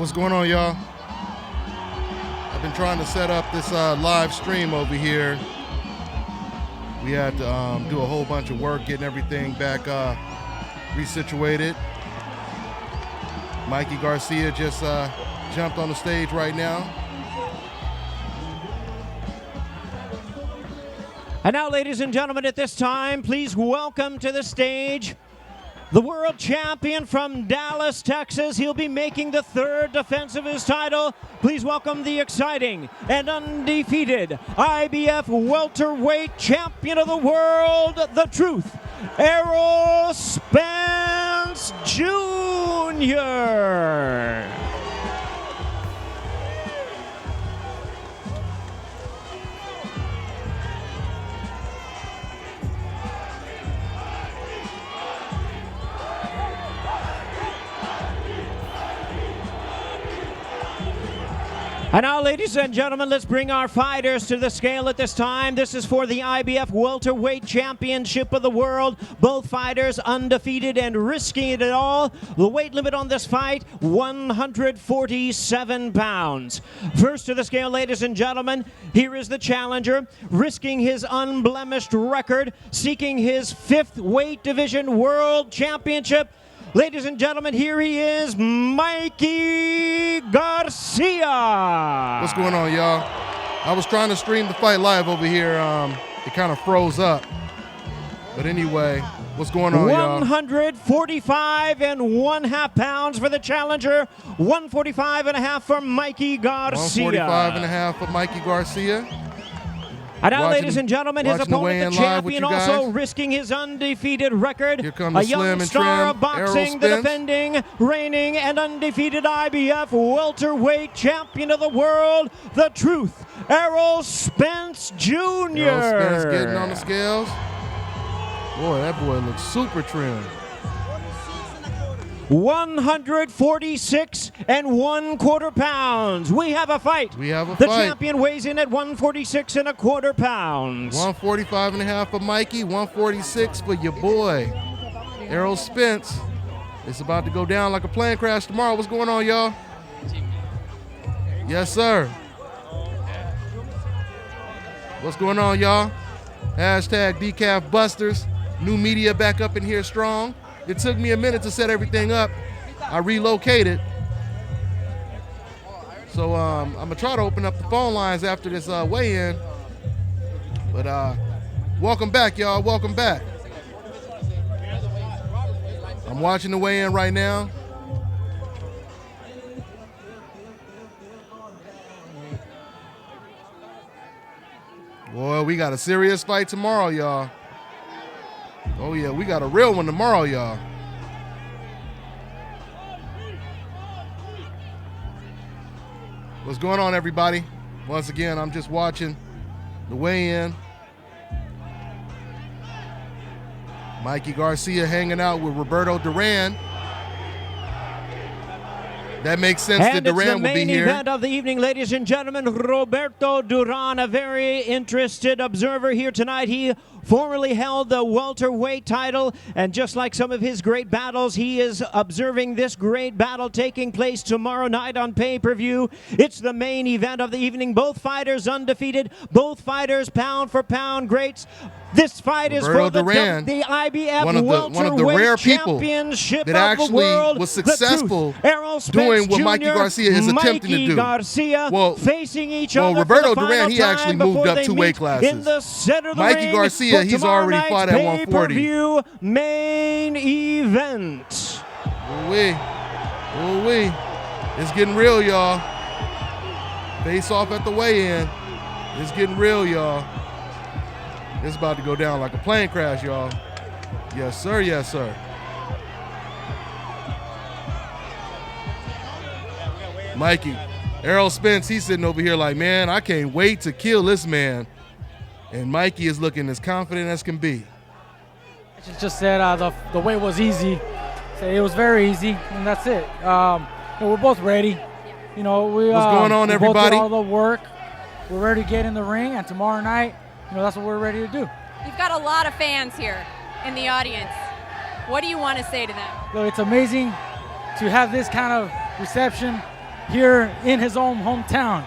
What's going on, y'all? I've been trying to set up this live stream over here. We had to do a whole bunch of work getting everything back resituated. Mikey Garcia just jumped on the stage right now. And now, ladies and gentlemen, at this time, please welcome to the stage the world champion from Dallas, Texas. He'll be making the third defense of his title. Please welcome the exciting and undefeated IBF welterweight champion of the world, the Truth, Errol Spence Jr. And now, ladies and gentlemen, let's bring our fighters to the scale at this time. This is for the IBF Welterweight Championship of the World. Both fighters undefeated and risking it all. The weight limit on this fight, 147 pounds. First to the scale, ladies and gentlemen, here is the challenger, risking his unblemished record, seeking his 5th weight division world championship. Ladies and gentlemen, here he is, Mikey Garcia. What's going on, y'all? I was trying to stream the fight live over here. It kind of froze up. But anyway, what's going on, y'all? 145.5 pounds for the challenger. 145.5 for Mikey Garcia. 145.5 for Mikey Garcia. And now, ladies and gentlemen, his opponent, the champion, also risking his undefeated record. Here comes the a young star of boxing, the defending, reigning, and undefeated IBF welterweight champion of the world, the Truth, Errol Spence Jr. Errol Spence getting on the scales. Boy, that boy looks super trim. 146 1/4 pounds. We have a fight. We have a fight. The fight. champion weighs in at 146 1/4 pounds. 145.5 for Mikey, 146 for your boy, Errol Spence. It's about to go down like a plane crash tomorrow. What's going on, y'all? Yes, sir. What's going on, y'all? Hashtag Decaf Busters. New media back up in here strong. It took me a minute to set everything up. I relocated. So I'm going to try to open up the phone lines after this weigh-in. But welcome back, y'all. Welcome back. I'm watching the weigh-in right now. Boy, we got a serious fight tomorrow, y'all. Oh, yeah, we got a real one tomorrow, y'all. What's going on, everybody? Once again, I'm just watching the weigh-in. Mikey Garcia hanging out with Roberto Duran. That makes sense that Duran will be here. And it's the main event of the evening, ladies and gentlemen. Roberto Duran, a very interested observer here tonight. He formerly held the welterweight title, and just like some of his great battles, he is observing this great battle taking place tomorrow night on pay-per-view. It's the main event of the evening. Both fighters undefeated. Both fighters pound-for-pound greats. This fight is for the IBF one of the rare people that actually was successful doing what Mikey Garcia is attempting to do. Facing each other Roberto Duran, he actually moved up 2 weight classes. In the center of the Mikey Garcia, he's already fought at 140. Main event. Ooh-wee. Ooh-wee. It's getting real, y'all. Face off at the weigh-in. It's getting real, y'all. It's about to go down like a plane crash, y'all. Yes, sir. Yes, sir. Mikey, Errol Spence, he's sitting over here like, man, I can't wait to kill this man. And Mikey is looking as confident as can be. I just said the weight was easy. So it was very easy, and that's it. We're both ready. You know, what's going on, everybody? Both did all the work. We're ready to get in the ring, and tomorrow night, that's what we're ready to do. You've got a lot of fans here in the audience. What do you want to say to them? So it's amazing to have this kind of reception here in his own hometown.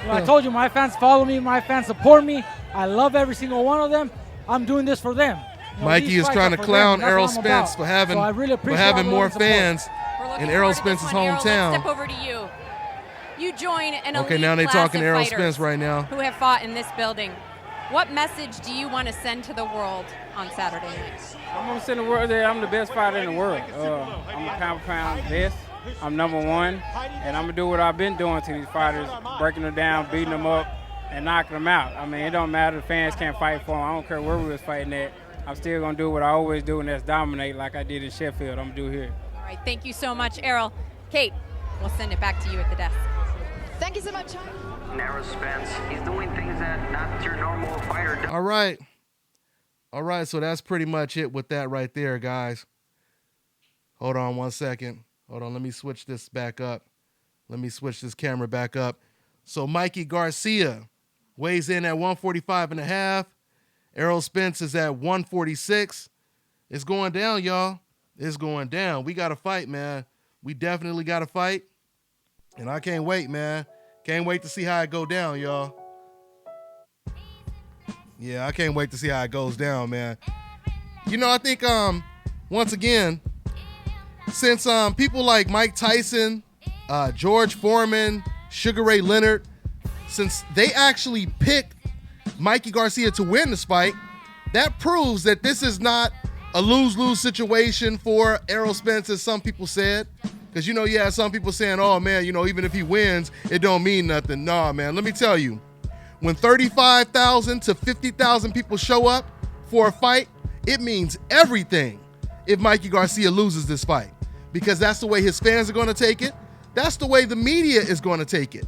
I told you, my fans follow me, my fans support me. I love every single one of them. I'm doing this for them. Mikey is trying to clown Errol Spence for having more fans in Errol Spence's hometown. Let's step over to you. You join an elite okay, now they're talking to Errol fighters Spence right now. who have fought in this building. What message do you want to send to the world on Saturday night? I'm going to send the world that I'm the best fighter in the world. I'm a pound-for-pound best. I'm number one, and I'm going to do what I've been doing to these fighters, breaking them down, beating them up, and knocking them out. I mean, it don't matter. The fans can't fight for them. I don't care where we was fighting at. I'm still going to do what I always do, and that's dominate like I did in Sheffield. I'm going to do here. All right, thank you so much, Errol. Kate, we'll send it back to you at the desk. Thank you so much. Errol Spence, he's doing things that not your normal fighter does. All right, so that's pretty much it with that right there, guys. Hold on 1 second. Hold on, let me switch this back up. Let me switch this camera back up. So Mikey Garcia weighs in at 145.5. Errol Spence is at 146. It's going down, y'all. It's going down. We got to fight, man. We definitely got to fight. And I can't wait, man. Can't wait to see how it go down, y'all. Yeah, I can't wait to see how it goes down, man. You know, I think, once again, since people like Mike Tyson, George Foreman, Sugar Ray Leonard, since they actually picked Mikey Garcia to win this fight, that proves that this is not a lose-lose situation for Errol Spence, as some people said. Because, you know, you have some people saying, oh, man, you know, even if he wins, it don't mean nothing. Nah, man, let me tell you. When 35,000 to 50,000 people show up for a fight, it means everything if Mikey Garcia loses this fight. Because that's the way his fans are going to take it. That's the way the media is going to take it.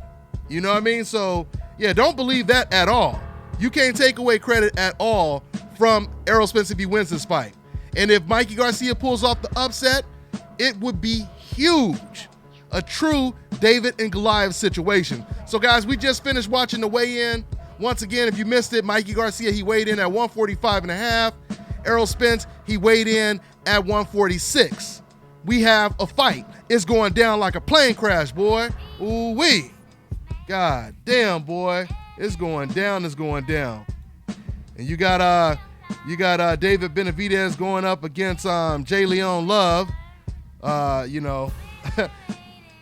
You know what I mean? So, yeah, don't believe that at all. You can't take away credit at all from Errol Spence if he wins this fight. And if Mikey Garcia pulls off the upset, it would be huge. A true David and Goliath situation. So, guys, we just finished watching the weigh-in. Once again, if you missed it, Mikey Garcia, he weighed in at 145.5. Errol Spence, he weighed in at 146. We have a fight. It's going down like a plane crash, boy. Ooh-wee. God damn, boy. It's going down. It's going down. And you got David Benavidez going up against J. Leon Love. You know, I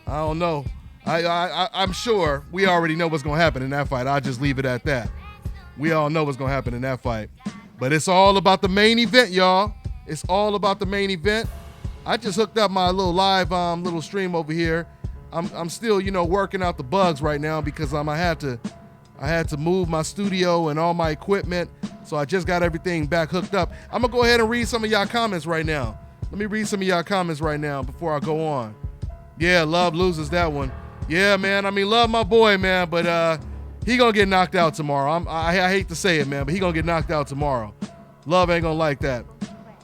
don't know. I'm sure we already know what's going to happen in that fight. I'll just leave it at that. We all know what's going to happen in that fight. But it's all about the main event, y'all. It's all about the main event. I just hooked up my little live little stream over here. I'm still, you know, working out the bugs right now because I had to move my studio and all my equipment. So I just got everything back hooked up. I'm going to go ahead and read some of y'all comments right now. Let me read some of y'all comments right now before I go on. Yeah, Love loses that one. Yeah, man. I mean, love my boy, man, but he gonna get knocked out tomorrow. I hate to say it, man, but he gonna get knocked out tomorrow. Love ain't gonna like that.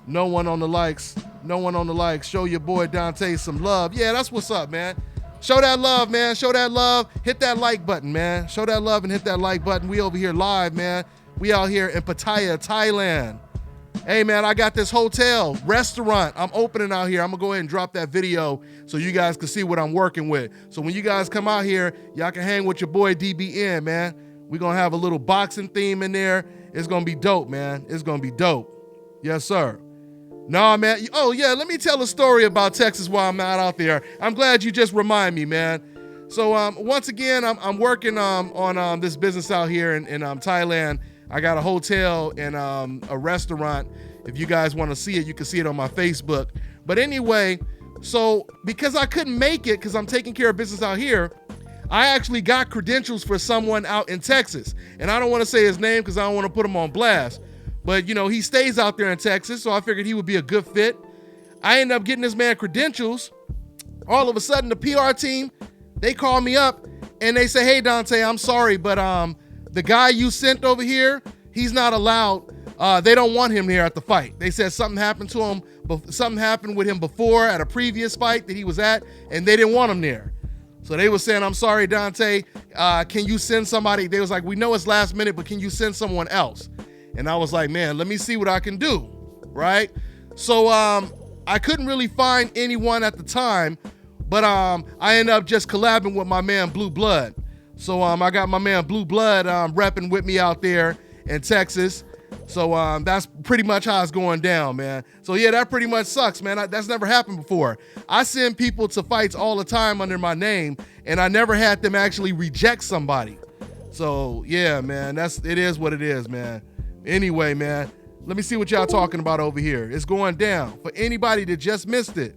No one on the likes. No one on the likes. Show your boy Dante some love. Yeah, that's what's up, man. Show that love, man. Show that love. Hit that like button, man. Show that love and hit that like button. We over here live, man. We out here in Pattaya, Thailand. Hey, man, I got this hotel, restaurant I'm opening out here. I'm going to go ahead and drop that video so you guys can see what I'm working with. So when you guys come out here, y'all can hang with your boy DBN, man. We're going to have a little boxing theme in there. It's going to be dope, man. It's going to be dope. Yes, sir. Nah, man. Oh, yeah, let me tell a story about Texas while I'm not out there. I'm glad you just remind me, man. So once again, I'm working on this business out here in Thailand. I got a hotel and a restaurant. If you guys want to see it, you can see it on my Facebook. But anyway, so because I couldn't make it because I'm taking care of business out here, I actually got credentials for someone out in Texas. And I don't want to say his name because I don't want to put him on blast. But, you know, he stays out there in Texas, so I figured he would be a good fit. I ended up getting this man credentials. All of a sudden, the PR team, they call me up and they say, hey, Dante, I'm sorry, but the guy you sent over here, he's not allowed. They don't want him here at the fight. They said something happened to him. Something happened with him before at a previous fight that he was at, and they didn't want him there. So they were saying, I'm sorry, Dante. Can you send somebody? They was like, we know it's last minute, but can you send someone else? And I was like, man, let me see what I can do, right? So I couldn't really find anyone at the time But I ended up just collabing with my man Blue Blood. So I got my man Blue Blood repping with me out there in Texas. So that's pretty much how it's going down, man. So yeah, that pretty much sucks, man. That's never happened before. I send people to fights all the time under my name, and I never had them actually reject somebody. So yeah, man, it is what it is, man. Anyway, man, let me see what y'all talking about over here. It's going down. For anybody that just missed it,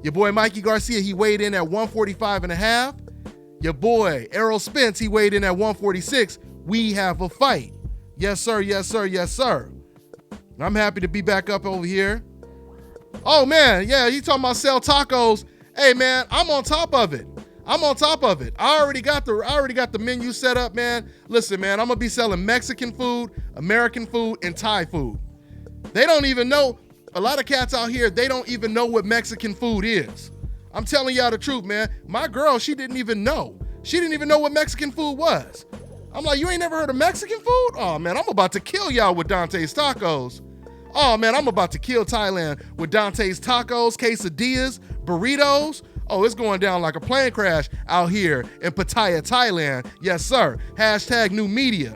your boy Mikey Garcia, he weighed in at 145 and a half. Your boy Errol Spence, he weighed in at 146. We have a fight. Yes, sir, yes, sir, yes, sir. I'm happy to be back up over here. Oh man, yeah, you talking about sell tacos. Hey man, I'm on top of it. I'm on top of it. I already got the menu set up, man. Listen, man, I'm gonna be selling Mexican food, American food, and Thai food. They don't even know, a lot of cats out here, they don't even know what Mexican food is. I'm telling y'all the truth, man. My girl, she didn't even know. She didn't even know what Mexican food was. I'm like, you ain't never heard of Mexican food? Oh man, I'm about to kill y'all with Dante's Tacos. Oh man, I'm about to kill Thailand with Dante's Tacos, quesadillas, burritos. Oh, it's going down like a plane crash out here in Pattaya, Thailand. Yes, sir. Hashtag new media.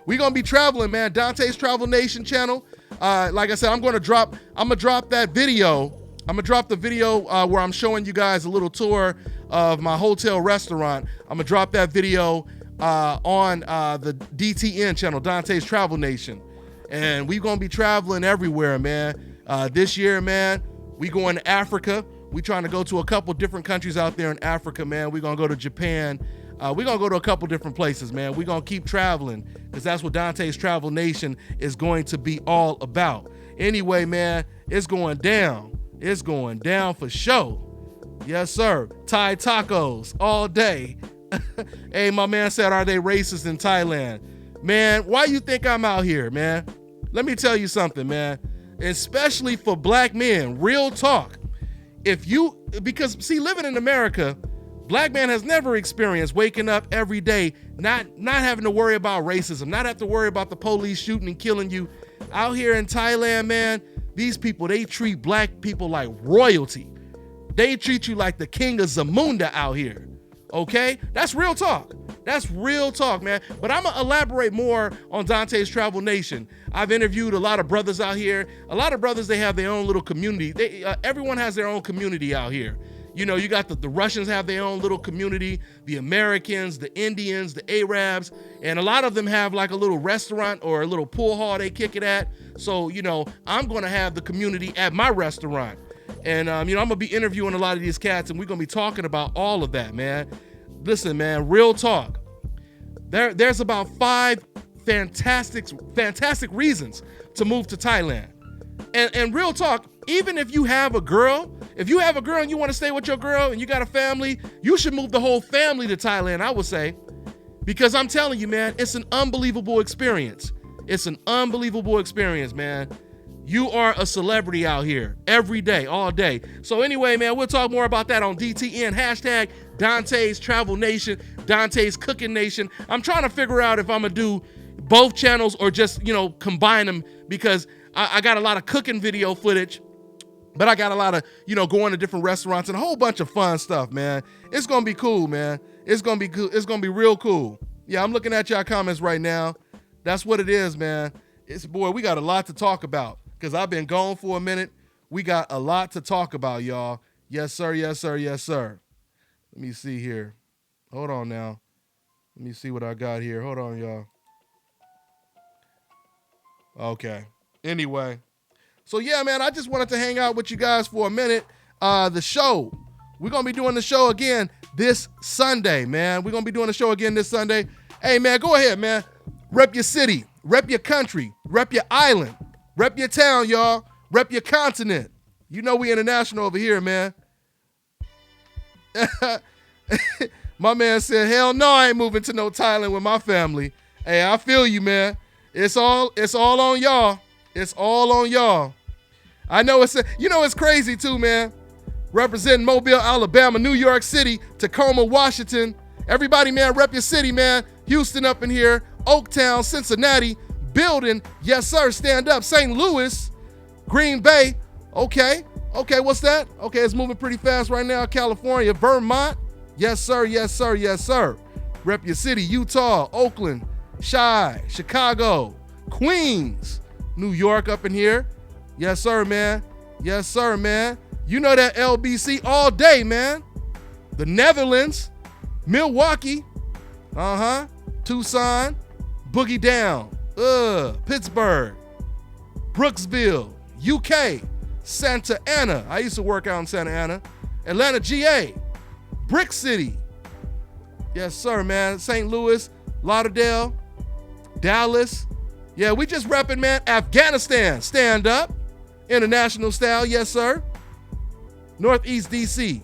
We're going to be traveling, man. Dante's Travel Nation channel. Like I said, I'm going to drop that video. I'm going to drop the video where I'm showing you guys a little tour of my hotel restaurant. I'm going to drop that video on the DTN channel, Dante's Travel Nation. And we're going to be traveling everywhere, man. This year, man, we going to Africa. We trying to go to a couple different countries out there in Africa, man. We're going to go to Japan. We're going to go to a couple different places, man. We're going to keep traveling because that's what Dante's Travel Nation is going to be all about. Anyway, man, it's going down. It's going down for sure. Yes, sir. Thai tacos all day. Hey, my man said, are they racist in Thailand? Man, why you think I'm out here, man? Let me tell you something, man. Especially for black men, real talk. Because see, living in America, black man has never experienced waking up every day, not having to worry about racism, not have to worry about the police shooting and killing you. Out here in Thailand, man, these people, they treat black people like royalty. They treat you like the king of Zamunda out here. Okay? That's real talk. That's real talk, man. But I'm going to elaborate more on Dante's Travel Nation. I've interviewed a lot of brothers out here. A lot of brothers, they have their own little community. Everyone has their own community out here. You know, you got the Russians have their own little community, the Americans, the Indians, the Arabs, and a lot of them have like a little restaurant or a little pool hall they kick it at. So, you know, I'm going to have the community at my restaurant. And, you know, I'm going to be interviewing a lot of these cats, and we're going to be talking about all of that, man. Listen, man, real talk. There's about 5 fantastic reasons to move to Thailand. And real talk, even if you have a girl, and you want to stay with your girl and you got a family, you should move the whole family to Thailand, I would say. Because I'm telling you, man, it's an unbelievable experience. It's an unbelievable experience, man. You are a celebrity out here every day, all day. So anyway, man, we'll talk more about that on DTN. Hashtag Dante's Travel Nation, Dante's Cooking Nation. I'm trying to figure out if I'm going to do both channels or just, you know, combine them, because I got a lot of cooking video footage, but I got a lot of, you know, going to different restaurants and a whole bunch of fun stuff, man. It's going to be cool, man. It's going to be cool. It's going to be real cool. Yeah, I'm looking at y'all comments right now. That's what it is, man. Boy, we got a lot to talk about. Because I've been gone for a minute. We got a lot to talk about, y'all. Yes, sir, yes, sir, yes, sir. Let me see here. Hold on now. Let me see what I got here. Hold on, y'all. Okay. Anyway. So, yeah, man, I just wanted to hang out with you guys for a minute. The show. We're going to be doing the show again this Sunday, man. We're going to be doing the show again this Sunday. Hey, man, go ahead, man. Rep your city. Rep your country. Rep your island. Rep your town, y'all. Rep your continent. You know we international over here, man. My man said, hell no, I ain't moving to no Thailand with my family. Hey, I feel you, man. It's all on y'all. It's all on y'all. I know it's crazy too, man. Representing Mobile, Alabama, New York City, Tacoma, Washington. Everybody, man, rep your city, man. Houston up in here, Oaktown, Cincinnati, building, yes sir, stand up. St. Louis, Green Bay, okay. Okay, what's that? Okay, it's moving pretty fast right now. California, Vermont. Yes, sir, yes, sir, yes, sir. Rep your city, Utah, Oakland, Chi, Chicago, Queens, New York up in here. Yes, sir, man. Yes, sir, man. You know that LBC all day, man. The Netherlands, Milwaukee, Tucson, Boogie Down, Pittsburgh, Brooksville, UK, Santa Ana. I used to work out in Santa Ana. Atlanta, GA, Brick City. Yes, sir, man. St. Louis, Lauderdale, Dallas. Yeah, we just repping, man. Afghanistan, stand up. International style, yes, sir. Northeast DC.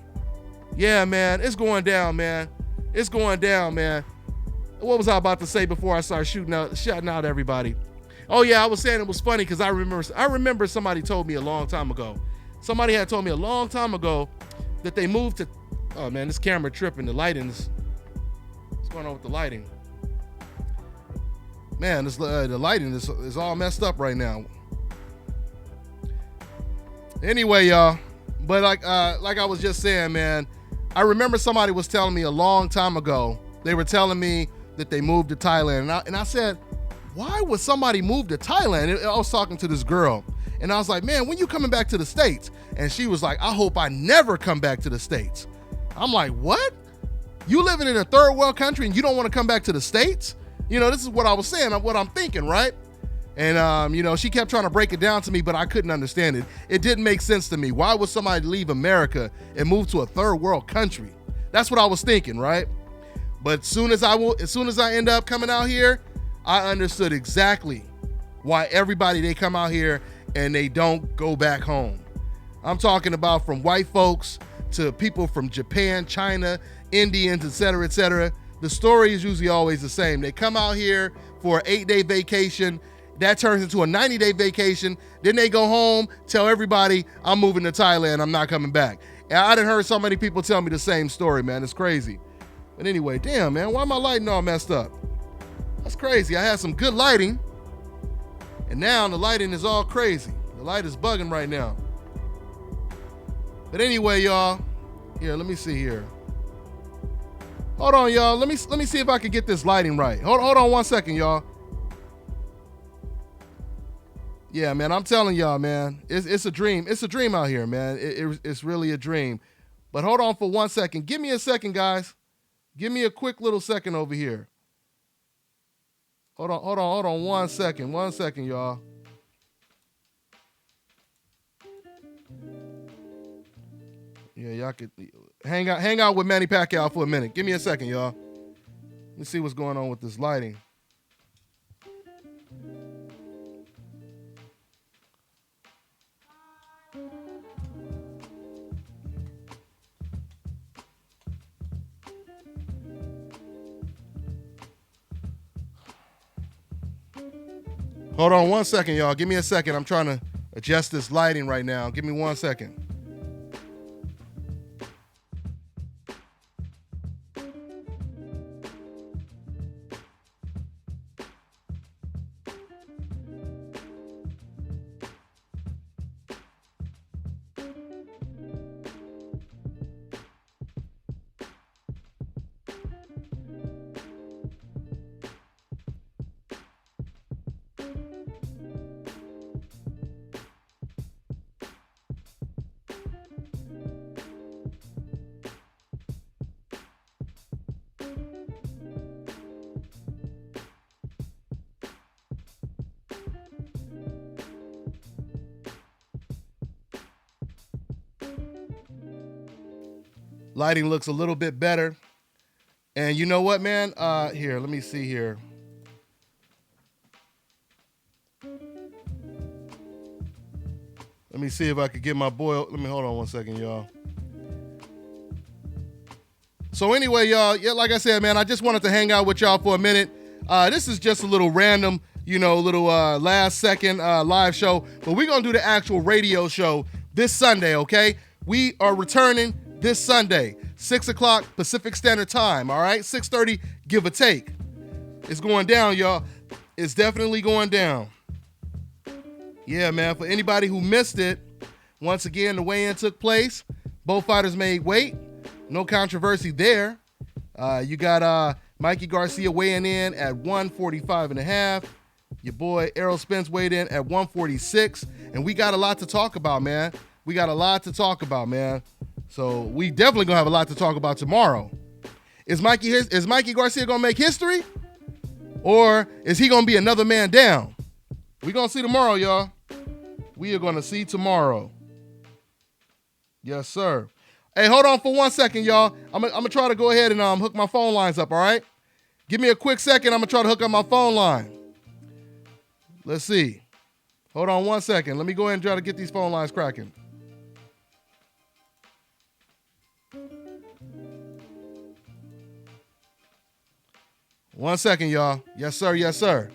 Yeah, man, it's going down, man. It's going down, man. What was I about to say before I started shouting out everybody? Oh yeah, I was saying it was funny because I remember somebody told me a long time ago. Somebody had told me a long time ago that they moved to, oh man, this camera tripping, the lighting is, what's going on with the lighting? Man, this the lighting is all messed up right now. Anyway, y'all, but like I was just saying, man, I remember somebody was telling me a long time ago, they were telling me that they moved to Thailand. And I said, why would somebody move to Thailand? And I was talking to this girl, and I was like, man, when you coming back to the States? And she was like, I hope I never come back to the States. I'm like, what? You living in a third world country and you don't want to come back to the States? You know, this is what I was saying, what I'm thinking, right? And, you know, she kept trying to break it down to me, but I couldn't understand it. It didn't make sense to me. Why would somebody leave America and move to a third world country? That's what I was thinking, right? But as soon as I end up coming out here, I understood exactly why everybody, they come out here and they don't go back home. I'm talking about from white folks to people from Japan, China, Indians, et cetera, et cetera. The story is usually always the same. They come out here for an 8-day vacation. That turns into a 90-day vacation. Then they go home, tell everybody, I'm moving to Thailand, I'm not coming back. And I done heard so many people tell me the same story, man. It's crazy. But anyway, damn, man, why my lighting all messed up? That's crazy. I had some good lighting, and now the lighting is all crazy. The light is bugging right now. But anyway, y'all, here, let me see here. Hold on, y'all. Let me see if I can get this lighting right. Hold on 1 second, y'all. Yeah, man, I'm telling y'all, man, it's a dream. It's a dream out here, man. It's really a dream. But hold on for 1 second. Give me a second, guys. Give me a quick little second over here. Hold on 1 second. 1 second, y'all. Yeah, y'all could hang out with Manny Pacquiao for a minute. Give me a second, y'all. Let's see what's going on with this lighting. Hold on 1 second, y'all. Give me a second. I'm trying to adjust this lighting right now. Give me 1 second. Lighting looks a little bit better. And you know what, man? Here, let me see here. Let me see if I could get my boy. Let me hold on 1 second, y'all. So anyway, y'all, yeah, like I said, man, I just wanted to hang out with y'all for a minute. This is just a little random, little last second live show. But we're going to do the actual radio show this Sunday, okay? We are returning this Sunday, 6 o'clock Pacific Standard Time, all right? 6:30, give or take. It's going down, y'all. It's definitely going down. Yeah, man, for anybody who missed it, Once again, the weigh-in took place. Both fighters made weight. No controversy there. You got Mikey Garcia weighing in at 145.5. Your boy Errol Spence weighed in at 146. And we got a lot to talk about, man. So we definitely gonna have a lot to talk about tomorrow. Is Mikey Garcia gonna make history? Or is he gonna be another man down? We gonna see tomorrow, y'all. We are gonna see tomorrow. Yes, sir. Hey, hold on for 1 second, y'all. I'm gonna try to go ahead and hook my phone lines up, all right? Give me a quick second. I'm gonna try to hook up my phone line. Let's see. Hold on 1 second. Let me go ahead and try to get these phone lines cracking. One second, y'all. Yes, sir. Yes, sir.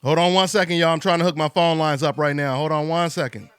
Hold on 1 second, y'all. I'm trying to hook my phone lines up right now. Hold on 1 second.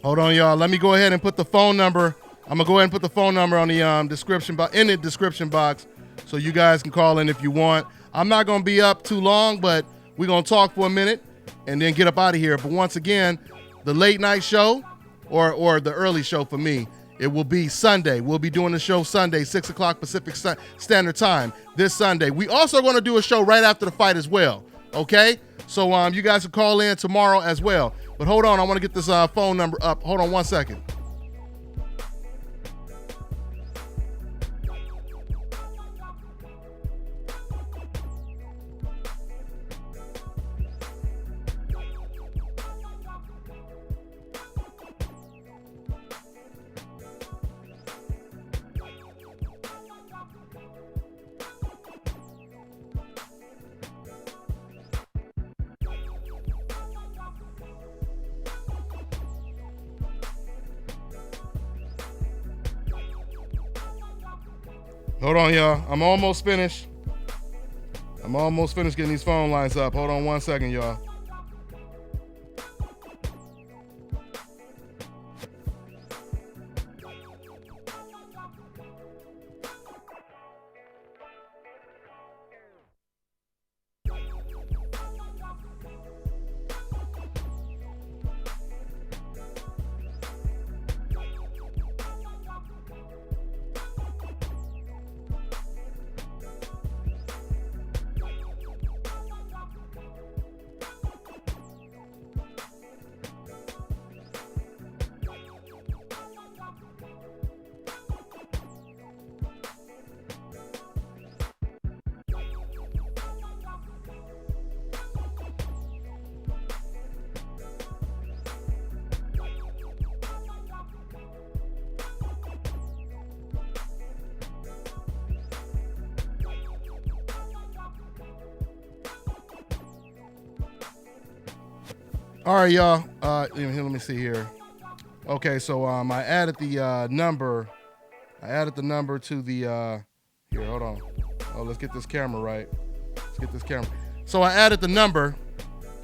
Hold on, y'all. Let me go ahead and put the phone number. I'm gonna go ahead and put the phone number on the description box, so you guys can call in if you want. I'm not gonna be up too long, but we're gonna talk for a minute and then get up out of here. But once again, the late night show or the early show for me, it will be Sunday. We'll be doing the show Sunday, 6 o'clock Pacific Standard Time this Sunday. We also gonna do a show right after the fight as well. Okay? So you guys can call in tomorrow as well. But hold on, I want to get this phone number up. Hold on 1 second. Hold on, y'all. I'm almost finished getting these phone lines up. Hold on 1 second, y'all. All right, y'all. Let me see here. Okay, so I added the number. I added the number to the. Here, hold on. Oh, let's get this camera right. Let's get this camera. So I added the number.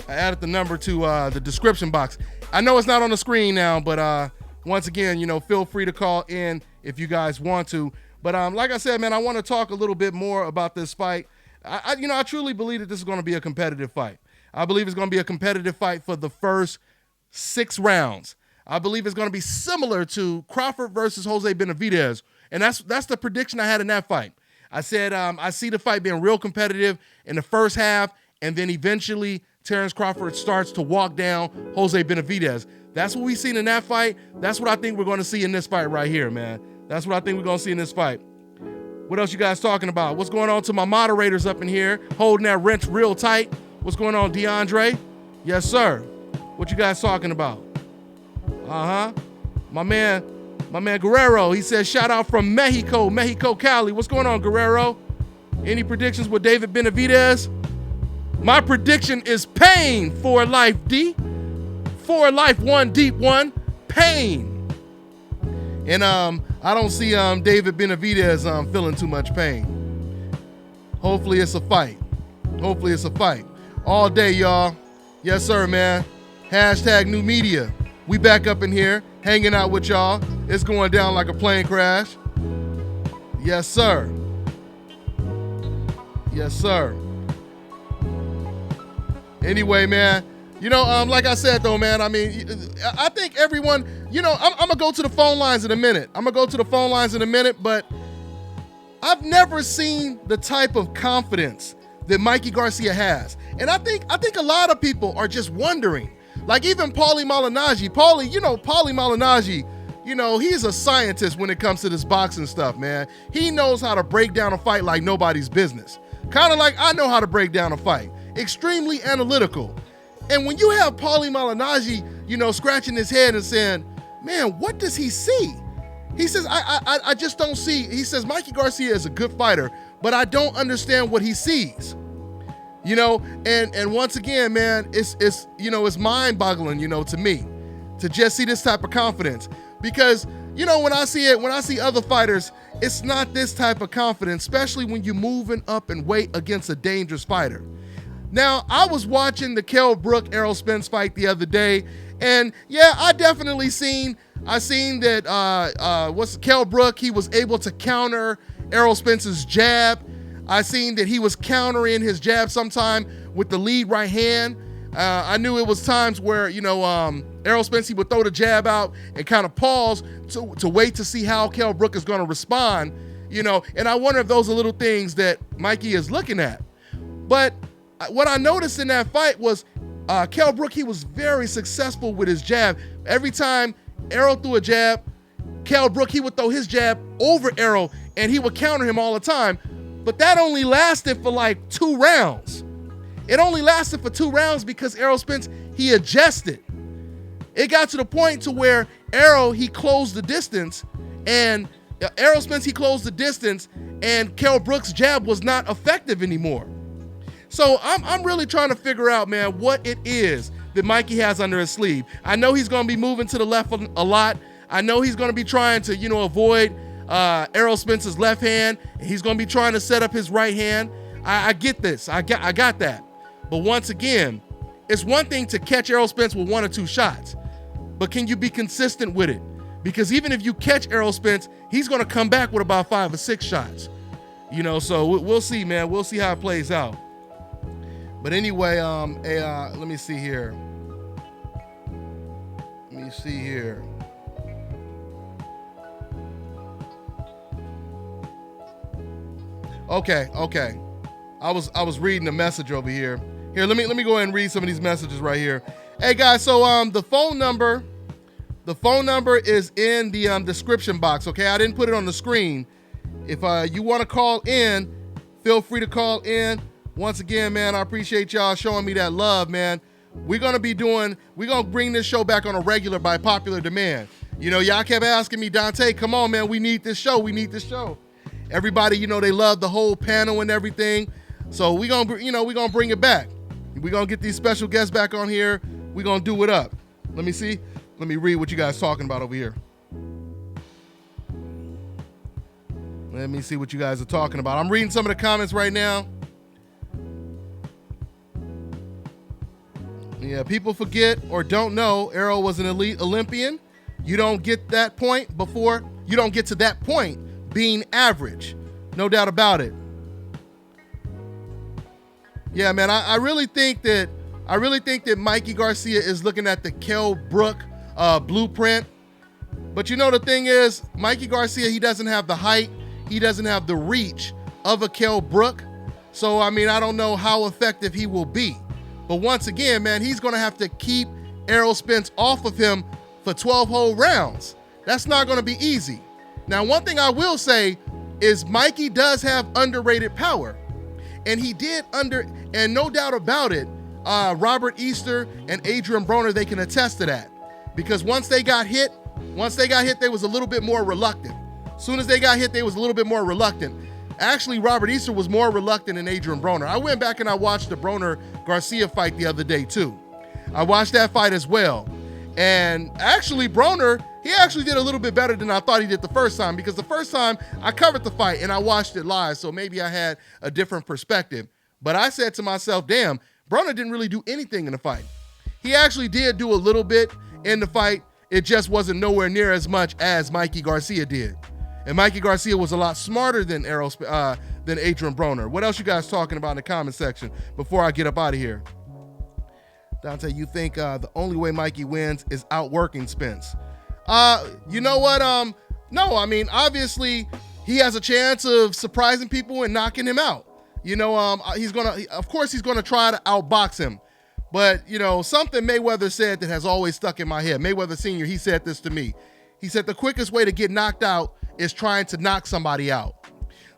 To the description box. I know it's not on the screen now, but once again, feel free to call in if you guys want to. But like I said, man, I want to talk a little bit more about this fight. I truly believe that this is going to be a competitive fight. I believe it's going to be a competitive fight for the first 6 rounds. I believe it's going to be similar to Crawford versus Jose Benavidez, and that's the prediction I had in that fight. I said I see the fight being real competitive in the first half, and then eventually Terence Crawford starts to walk down Jose Benavidez. That's what we've seen in that fight. That's what I think we're going to see in this fight right here, man. That's what I think we're going to see in this fight. What else you guys talking about? What's going on to my moderators up in here, holding that wrench real tight? What's going on, DeAndre? Yes, sir. What you guys talking about? Uh-huh. My man Guerrero, he says, shout out from Mexico, Cali. What's going on, Guerrero? Any predictions with David Benavidez? My prediction is pain for life, D. For life, one deep one, pain. And I don't see David Benavidez feeling too much pain. Hopefully it's a fight. Hopefully it's a fight. All day, y'all. Yes, sir, man. Hashtag new media. We back up in here, hanging out with y'all. It's going down like a plane crash. Yes, sir. Yes, sir. Anyway, man, you know, like I said, though, man, I mean, I think everyone, you know, I'm going to go to the phone lines in a minute. But I've never seen the type of confidence that Mikey Garcia has. And I think a lot of people are just wondering, like even Paulie Malignaggi. Paulie Malignaggi, you know, he's a scientist when it comes to this boxing stuff, man. He knows how to break down a fight like nobody's business. Kind of like I know how to break down a fight. Extremely analytical. And when you have Paulie Malignaggi, you know, scratching his head and saying, man, what does he see? He says, I just don't see. He says, Mikey Garcia is a good fighter, but I don't understand what he sees. You know, and once again, man, it's you know, it's mind-boggling, you know, to me, to just see this type of confidence. Because, you know, when I see other fighters, it's not this type of confidence, especially when you're moving up in weight against a dangerous fighter. Now, I was watching the Kell Brook Errol Spence fight the other day, and yeah, I definitely seen that Kell Brook, he was able to counter Errol Spence's jab. I seen that he was countering his jab sometime with the lead right hand. I knew it was times where, you know, Errol Spence, he would throw the jab out and kind of pause to wait to see how Kell Brook is going to respond, you know, and I wonder if those are little things that Mikey is looking at. But what I noticed in that fight was Kell Brook, he was very successful with his jab. Every time Errol threw a jab, Kell Brook, he would throw his jab over Errol, and he would counter him all the time. But that only lasted for like 2 rounds. It only lasted for 2 rounds because Errol Spence, he adjusted. It got to the point to where Errol, he closed the distance, and Errol Spence, he closed the distance, and Kell Brook's jab was not effective anymore. So I'm really trying to figure out, man, what it is that Mikey has under his sleeve. I know he's going to be moving to the left a lot. I know he's going to be trying to, you know, avoid Errol Spence's left hand. He's going to be trying to set up his right hand. I get this. I got that. But once again, it's one thing to catch Errol Spence with 1 or 2 shots, but can you be consistent with it? Because even if you catch Errol Spence, he's going to come back with about 5 or 6 shots. You know, so we'll see, man. We'll see how it plays out. But anyway, let me see here. Okay. I was reading the message over here. Here, let me go ahead and read some of these messages right here. Hey guys, so the phone number is in the description box. Okay, I didn't put it on the screen. If you want to call in, feel free to call in. Once again, man, I appreciate y'all showing me that love, man. We're gonna bring this show back on a regular by popular demand. You know, y'all kept asking me, Dante, come on, man, we need this show. Everybody, you know, they love the whole panel and everything. So we're gonna bring it back. We're gonna get these special guests back on here. We're gonna do it up. Let me see. Let me read what you guys talking about over here. Let me see what you guys are talking about. I'm reading some of the comments right now. Yeah, people forget or don't know Errol was an elite Olympian. You don't get to that point being average. No doubt about it. Yeah, man, I really think that Mikey Garcia is looking at the Kell Brook blueprint. But you know, the thing is, Mikey Garcia, he doesn't have the height, he doesn't have the reach of a Kell Brook. So, I mean, I don't know how effective he will be. But once again, man, he's going to have to keep Errol Spence off of him for 12 whole rounds. That's not going to be easy. Now, one thing I will say is Mikey does have underrated power. And he did and no doubt about it, Robert Easter and Adrian Broner, they can attest to that. Because once they got hit, they was a little bit more reluctant. As soon as they got hit, they was a little bit more reluctant. Actually, Robert Easter was more reluctant than Adrian Broner. I went back and I watched the Broner-Garcia fight the other day too. I watched that fight as well. And actually, Broner, he actually did a little bit better than I thought he did the first time, because the first time I covered the fight and I watched it live, so maybe I had a different perspective. But I said to myself, damn, Broner didn't really do anything in the fight. He actually did do a little bit in the fight. It just wasn't nowhere near as much as Mikey Garcia did. And Mikey Garcia was a lot smarter than Adrian Broner. What else you guys talking about in the comment section before I get up out of here? Dante, you think the only way Mikey wins is outworking Spence? You know what? No, I mean, obviously he has a chance of surprising people and knocking him out. You know, of course he's gonna try to outbox him. But, you know, something Mayweather said that has always stuck in my head. Mayweather Sr., he said this to me. He said the quickest way to get knocked out is trying to knock somebody out.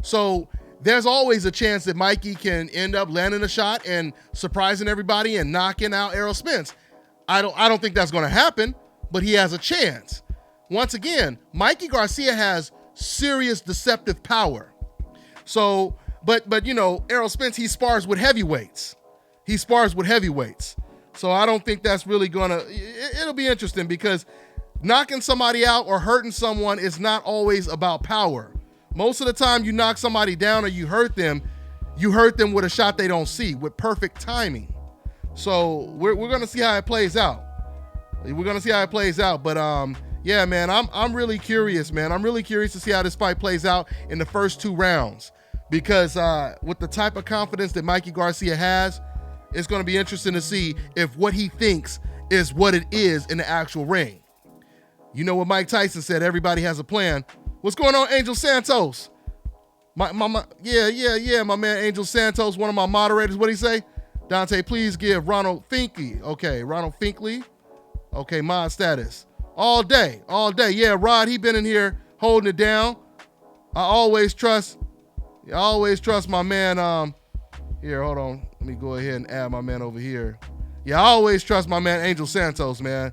So there's always a chance that Mikey can end up landing a shot and surprising everybody and knocking out Errol Spence. I don't think that's going to happen, but he has a chance. Once again, Mikey Garcia has serious deceptive power. So, but you know, Errol Spence, he spars with heavyweights. So I don't think that's really it'll be interesting, because knocking somebody out or hurting someone is not always about power. Most of the time you knock somebody down or you hurt them with a shot they don't see, with perfect timing. So we're going to see how it plays out. But yeah, man, I'm really curious, man. I'm really curious to see how this fight plays out in the first 2 rounds, because with the type of confidence that Mikey Garcia has, it's going to be interesting to see if what he thinks is what it is in the actual ring. You know what Mike Tyson said, everybody has a plan. What's going on, Angel Santos? My my man Angel Santos, one of my moderators. What'd he say? Dante, please give Ronald Finkley. Okay, Ronald Finkley. Okay, mod status. All day. Yeah, Rod, he been in here holding it down. I always trust my man. Here, hold on. Let me go ahead and add my man over here. Yeah, I always trust my man Angel Santos, man.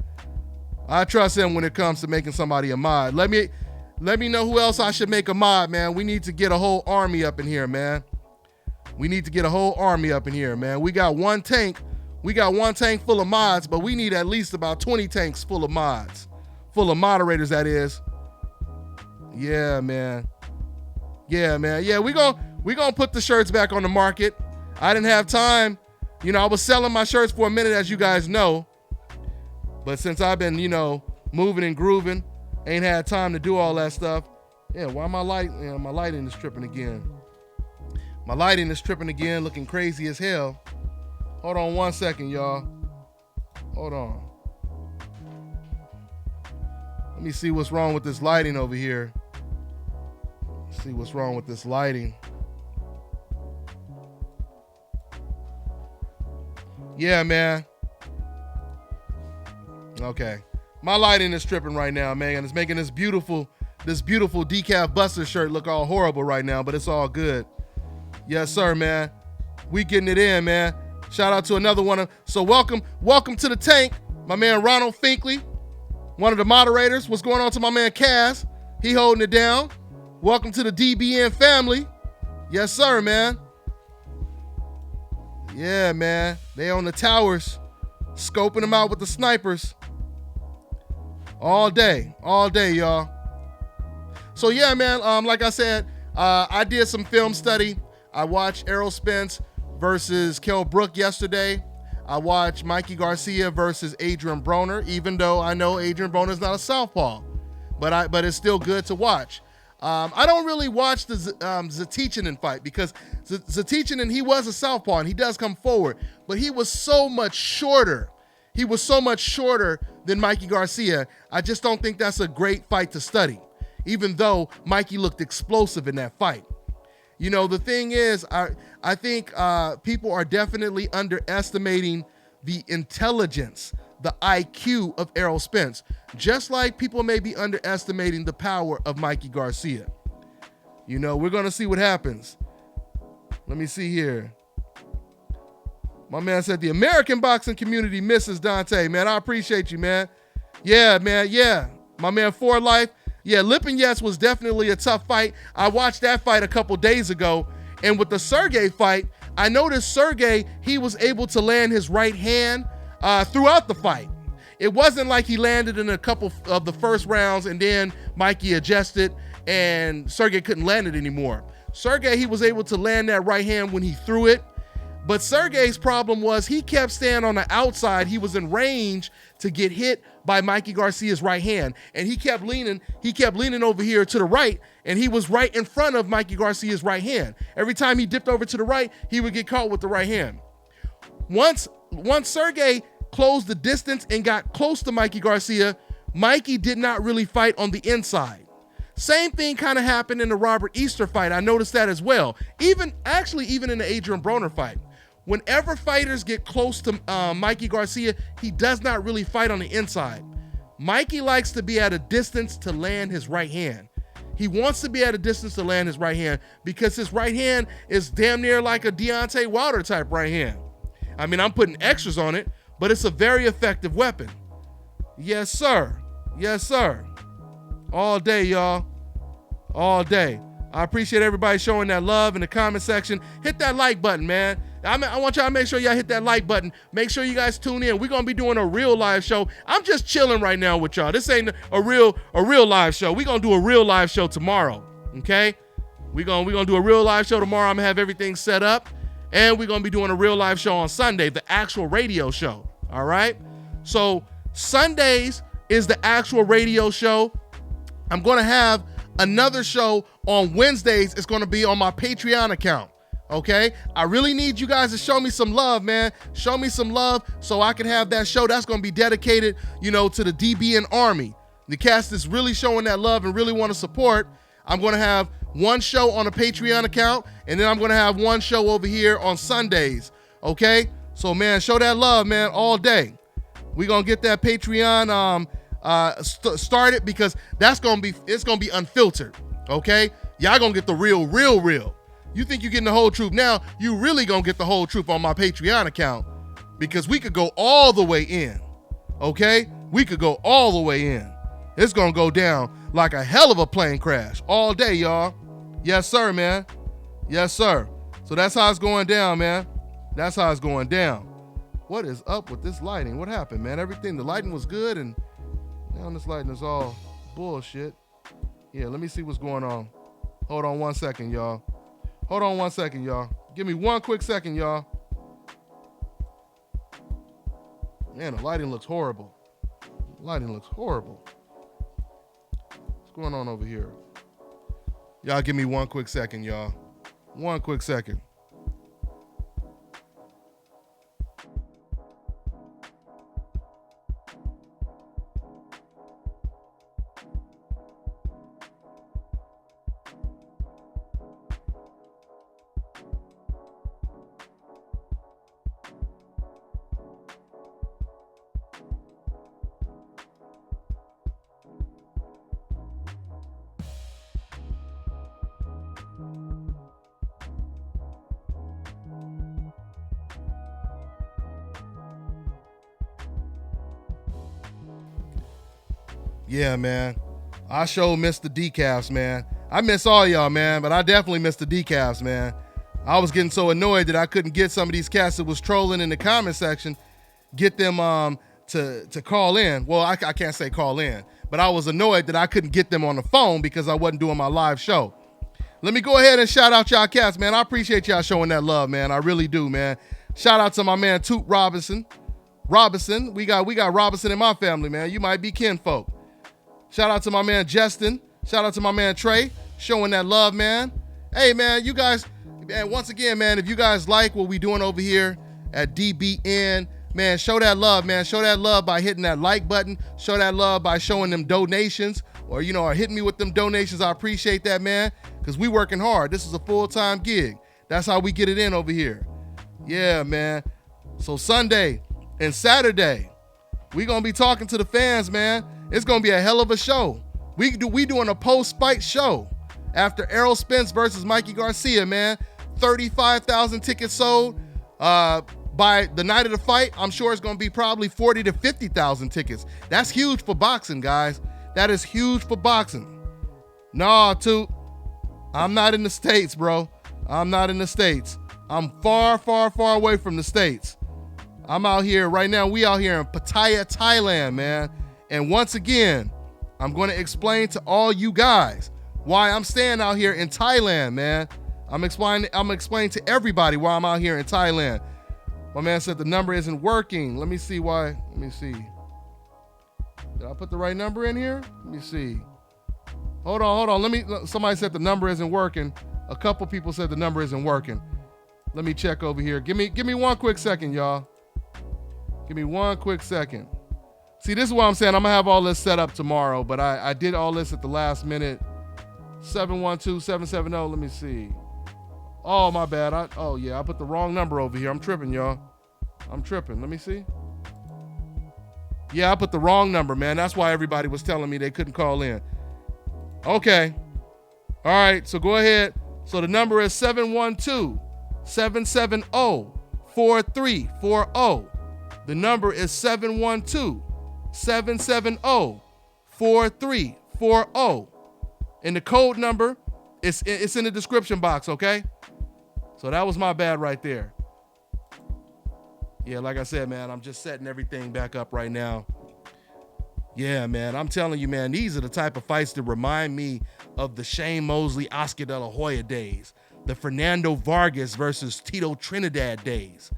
I trust him when it comes to making somebody a mod. Let me know who else I should make a mod, man. We need to get a whole army up in here, man. We got one tank. We got one tank full of mods, but we need at least about 20 tanks full of mods. Full of moderators, that is. Yeah, man. Yeah, we gonna put the shirts back on the market. I didn't have time. You know, I was selling my shirts for a minute, as you guys know. But since I've been, you know, moving and grooving, ain't had time to do all that stuff. Yeah, why my lighting is tripping again. My lighting is tripping again, looking crazy as hell. Hold on 1 second, y'all. Hold on. Let me see what's wrong with this lighting over here. See what's wrong with this lighting. Yeah, man. Okay. My lighting is tripping right now, man, and it's making this beautiful decaf Buster shirt look all horrible right now, but it's all good. Yes, sir, man. We getting it in, man. Shout out to another one. So welcome to the tank, my man Ronald Finkley, one of the moderators. What's going on to my man Cass? He holding it down. Welcome to the DBN family. Yes, sir, man. Yeah, man. They on the towers, scoping them out with the snipers. All day, y'all. So yeah, man, like I said, I did some film study. I watched Errol Spence versus Kell Brook yesterday. I watched Mikey Garcia versus Adrian Broner, even though I know Adrian Broner is not a southpaw, but it's still good to watch. I don't really watch the Zetichinen fight, because Zetichinen, he was a southpaw and he does come forward, but he was so much shorter. He was so much shorter than Mikey Garcia. I just don't think that's a great fight to study, even though Mikey looked explosive in that fight. You know, the thing is, I think people are definitely underestimating the intelligence, the IQ of Errol Spence, just like people may be underestimating the power of Mikey Garcia. You know, we're going to see what happens. Let me see here. My man said the American boxing community misses Dante. Man, I appreciate you, man. Yeah, man, yeah. My man For Life. Yeah, Lipinets was definitely a tough fight. I watched that fight a couple days ago. And with the Sergey fight, I noticed Sergey, he was able to land his right hand throughout the fight. It wasn't like he landed in a couple of the first rounds and then Mikey adjusted and Sergey couldn't land it anymore. Sergey, he was able to land that right hand when he threw it. But Sergey's problem was he kept staying on the outside. He was in range to get hit by Mikey Garcia's right hand. And he kept leaning over here to the right, and he was right in front of Mikey Garcia's right hand. Every time he dipped over to the right, he would get caught with the right hand. Once Sergey closed the distance and got close to Mikey Garcia, Mikey did not really fight on the inside. Same thing kind of happened in the Robert Easter fight. I noticed that as well. Even in the Adrian Broner fight. Whenever fighters get close to Mikey Garcia, he does not really fight on the inside. Mikey likes to be at a distance to land his right hand. He wants to be at a distance to land his right hand because his right hand is damn near like a Deontay Wilder type right hand. I mean, I'm putting extras on it, but it's a very effective weapon. Yes, sir. Yes, sir. All day, y'all. All day. I appreciate everybody showing that love in the comment section. Hit that like button, man. I want y'all to make sure y'all hit that like button. Make sure you guys tune in. We're going to be doing a real live show. I'm just chilling right now with y'all. This ain't a real live show. We're going to do a real live show tomorrow, okay? We're gonna do a real live show tomorrow. I'm going to have everything set up. And we're going to be doing a real live show on Sunday, the actual radio show, all right? So Sundays is the actual radio show. I'm going to have another show on Wednesdays. It's going to be on my Patreon account. Okay, I really need you guys to show me some love, man. Show me some love so I can have that show that's going to be dedicated, you know, to the DBN Army. The cast is really showing that love and really want to support. I'm going to have one show on a Patreon account, and then I'm going to have one show over here on Sundays. Okay, so man, show that love, man, all day. We're going to get that Patreon started because it's going to be unfiltered. Okay, y'all going to get the real. You think you're getting the whole truth now, you really gonna get the whole truth on my Patreon account because we could go all the way in, okay? We could go all the way in. It's gonna go down like a hell of a plane crash all day, y'all. Yes, sir, man. Yes, sir. So that's how it's going down, man. That's how it's going down. What is up with this lighting? What happened, man? The lighting was good and now this lighting is all bullshit. Yeah, let me see what's going on. Hold on 1 second, y'all. Hold on 1 second, y'all. Give me 1 quick second, y'all. Man, the lighting looks horrible. What's going on over here? Y'all give me 1 quick second, y'all. 1 quick second. Yeah, man. I sure miss the decafs, man. I miss all y'all, man, but I definitely miss the decafs, man. I was getting so annoyed that I couldn't get some of these cats that was trolling in the comment section, get them to call in. Well, I can't say call in, but I was annoyed that I couldn't get them on the phone because I wasn't doing my live show. Let me go ahead and shout out y'all cats, man. I appreciate y'all showing that love, man. I really do, man. Shout out to my man Toot Robinson. We got Robinson in my family, man. You might be kinfolk. Shout out to my man Justin. Shout out to my man Trey, showing that love, man. Hey, man, you guys, man, once again, man, if you guys like what we doing over here at DBN man, show that love, man. Show that love by hitting that like button. Show that love by showing them donations or, or hitting me with them donations. I appreciate that, man, because we working hard. This is a full-time gig. That's how we get it in over here. Yeah, man. So Sunday and Saturday, we going to be talking to the fans, man. It's going to be a hell of a show. We doing a post-fight show after Errol Spence versus Mikey Garcia, man. 35,000 tickets sold. By the night of the fight, I'm sure it's going to be probably 40 to 50,000 tickets. That's huge for boxing, guys. That is huge for boxing. Nah, Toot. I'm not in the States, bro. I'm not in the States. I'm far, far, far away from the States. I'm out here right now. We out here in Pattaya, Thailand, man. And once again, I'm going to explain to all you guys why I'm staying out here in Thailand, man. I'm explaining to everybody why I'm out here in Thailand. My man said the number isn't working. Let me see why. Let me see. Did I put the right number in here? Let me see. Hold on. Somebody said the number isn't working. A couple people said the number isn't working. Let me check over here. Give me one quick second, y'all. Give me one quick second. See, this is what I'm saying. I'm going to have all this set up tomorrow, but I did all this at the last minute. 712-770. Let me see. Oh, my bad. I put the wrong number over here. I'm tripping, y'all. I'm tripping. Let me see. Yeah, I put the wrong number, man. That's why everybody was telling me they couldn't call in. Okay. All right, so go ahead. So the number is 712-770-4340. The number is 712-770-4340. And the code number, it's in the description box, okay? So that was my bad right there. Yeah, like I said, man, I'm just setting everything back up right now. Yeah, man, I'm telling you, man, these are the type of fights that remind me of the Shane Mosley, Oscar De La Hoya days, the Fernando Vargas versus Tito Trinidad days.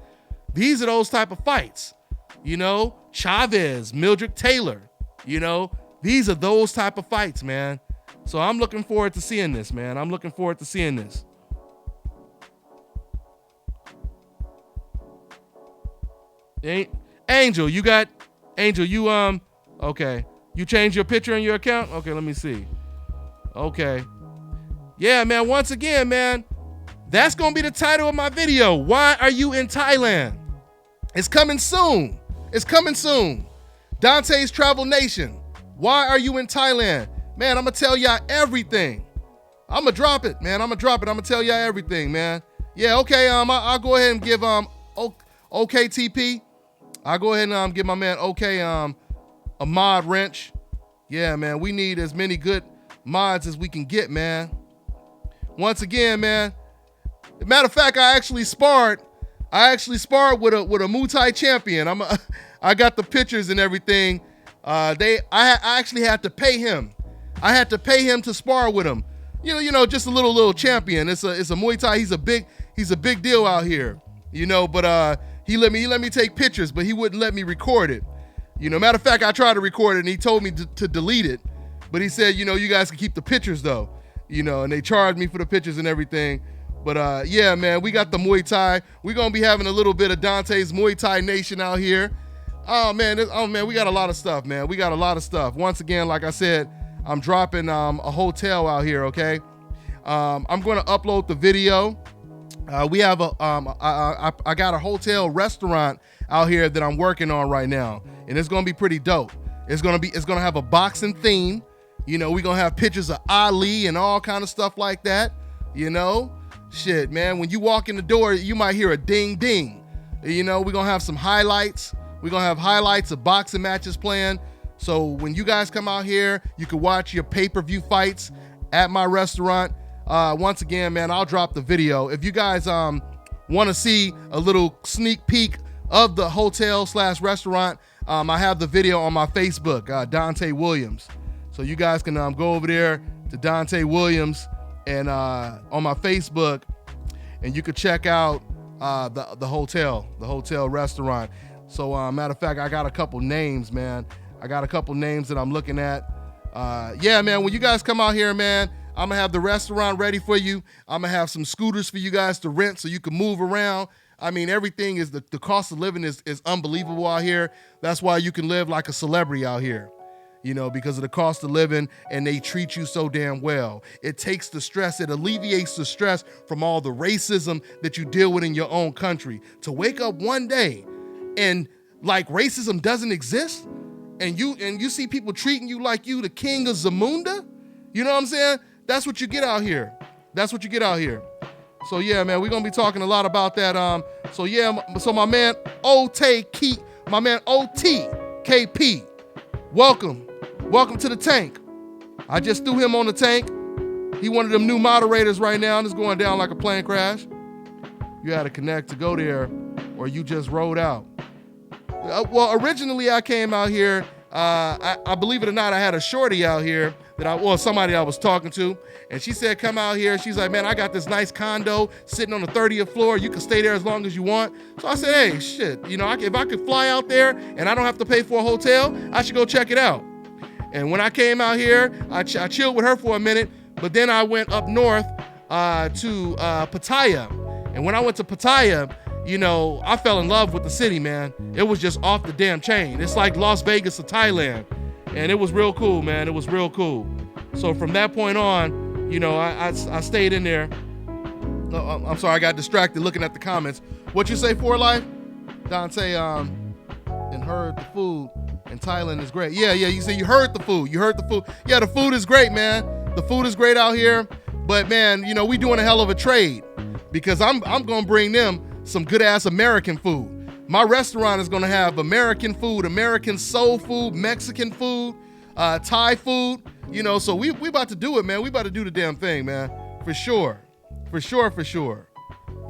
These are those type of fights, Chavez, Mildred Taylor, these are those type of fights, man. So I'm looking forward to seeing this, man. I'm looking forward to seeing this. Angel, okay. You changed your picture in your account? Okay, let me see. Okay. Yeah, man, once again, man, that's going to be the title of my video. Why are you in Thailand? It's coming soon. It's coming soon. Dante's Travel Nation. Why are you in Thailand? Man, I'm going to tell y'all everything. I'm going to drop it, man. I'm going to tell y'all everything, man. Yeah, okay, I'll go ahead and give OKTP. I'll go ahead and give my man a mod wrench. Yeah, man, we need as many good mods as we can get, man. Once again, man. Matter of fact, I actually sparred with a Muay Thai champion. I got the pictures and everything. I actually had to pay him. I had to pay him to spar with him. Just a little champion. It's a Muay Thai. He's a big deal out here. But he let me take pictures, but he wouldn't let me record it. Matter of fact, I tried to record it and he told me to delete it. But he said, you guys can keep the pictures though. And they charged me for the pictures and everything. But yeah, man, we got the Muay Thai. We're gonna be having a little bit of Dante's Muay Thai Nation out here. Oh man, we got a lot of stuff, man. We got a lot of stuff. Once again, like I said, I'm dropping a hotel out here, okay? I'm gonna upload the video. We have I got a hotel restaurant out here that I'm working on right now, and it's gonna be pretty dope. It's gonna have a boxing theme. We're gonna have pictures of Ali and all kind of stuff like that. Shit, man. When you walk in the door, you might hear a ding ding. We're gonna have some highlights. We're gonna have highlights of boxing matches playing. So when you guys come out here, you can watch your pay-per-view fights at my restaurant. Once again, man, I'll drop the video. If you guys want to see a little sneak peek of the hotel/restaurant, I have the video on my Facebook, Dante Williams. So you guys can go over there to Dante Williams and on my Facebook, and you can check out the hotel restaurant. So matter of fact, I got a couple names, man. I got a couple names that I'm looking at. Yeah, man, when you guys come out here, man, I'm gonna have the restaurant ready for you. I'm gonna have some scooters for you guys to rent so you can move around. I mean, everything is the cost of living is unbelievable out here. That's why you can live like a celebrity out here, you know, because of the cost of living, and they treat you so damn well. It takes the stress, it alleviates the stress from all the racism that you deal with in your own country. To wake up one day and like racism doesn't exist, and you see people treating you like you the king of Zamunda, you know what I'm saying? That's what you get out here. That's what you get out here. So yeah, man, we're gonna be talking a lot about that. So my man OTKP, welcome to the tank. I just threw him on the tank. He one of them new moderators right now, and it's going down like a plane crash. You had to connect to go there, or you just rode out. Well, originally I came out here. I believe it or not, I had a shorty out here somebody I was talking to, and she said, come out here. She's like, man, I got this nice condo sitting on the 30th floor. You can stay there as long as you want. So I said, hey, shit, you know, if I could fly out there and I don't have to pay for a hotel, I should go check it out. And when I came out here, I chilled with her for a minute, but then I went up north to Pattaya. And when I went to Pattaya, you know, I fell in love with the city, man. It was just off the damn chain. It's like Las Vegas or Thailand. And it was real cool, man. It was real cool. So from that point on, you know, I stayed in there. I'm sorry, I got distracted looking at the comments. What you say, For Life? Dante, and heard the food in Thailand is great. Yeah, you say you heard the food. Yeah, the food is great, man. The food is great out here. But man, you know, we doing a hell of a trade, because I'm gonna bring them some good ass American food. My restaurant is gonna have American food, American soul food, Mexican food, Thai food, you know, so we about to do it, man. We about to do the damn thing, man. For sure.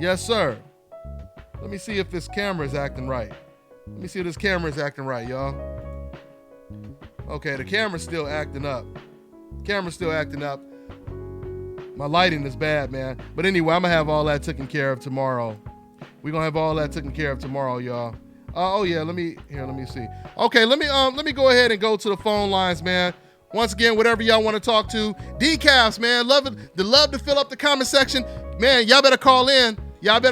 Yes, sir. Let me see if this camera is acting right. Y'all. Okay, the camera's still acting up. My lighting is bad, man. But anyway, I'm gonna have all that taken care of tomorrow. Y'all. Oh yeah, let me see. Okay, let me go ahead and go to the phone lines, man. Once again, whatever y'all want to talk to. Decafs, man, love to fill up the comment section. Man, y'all better call in. Let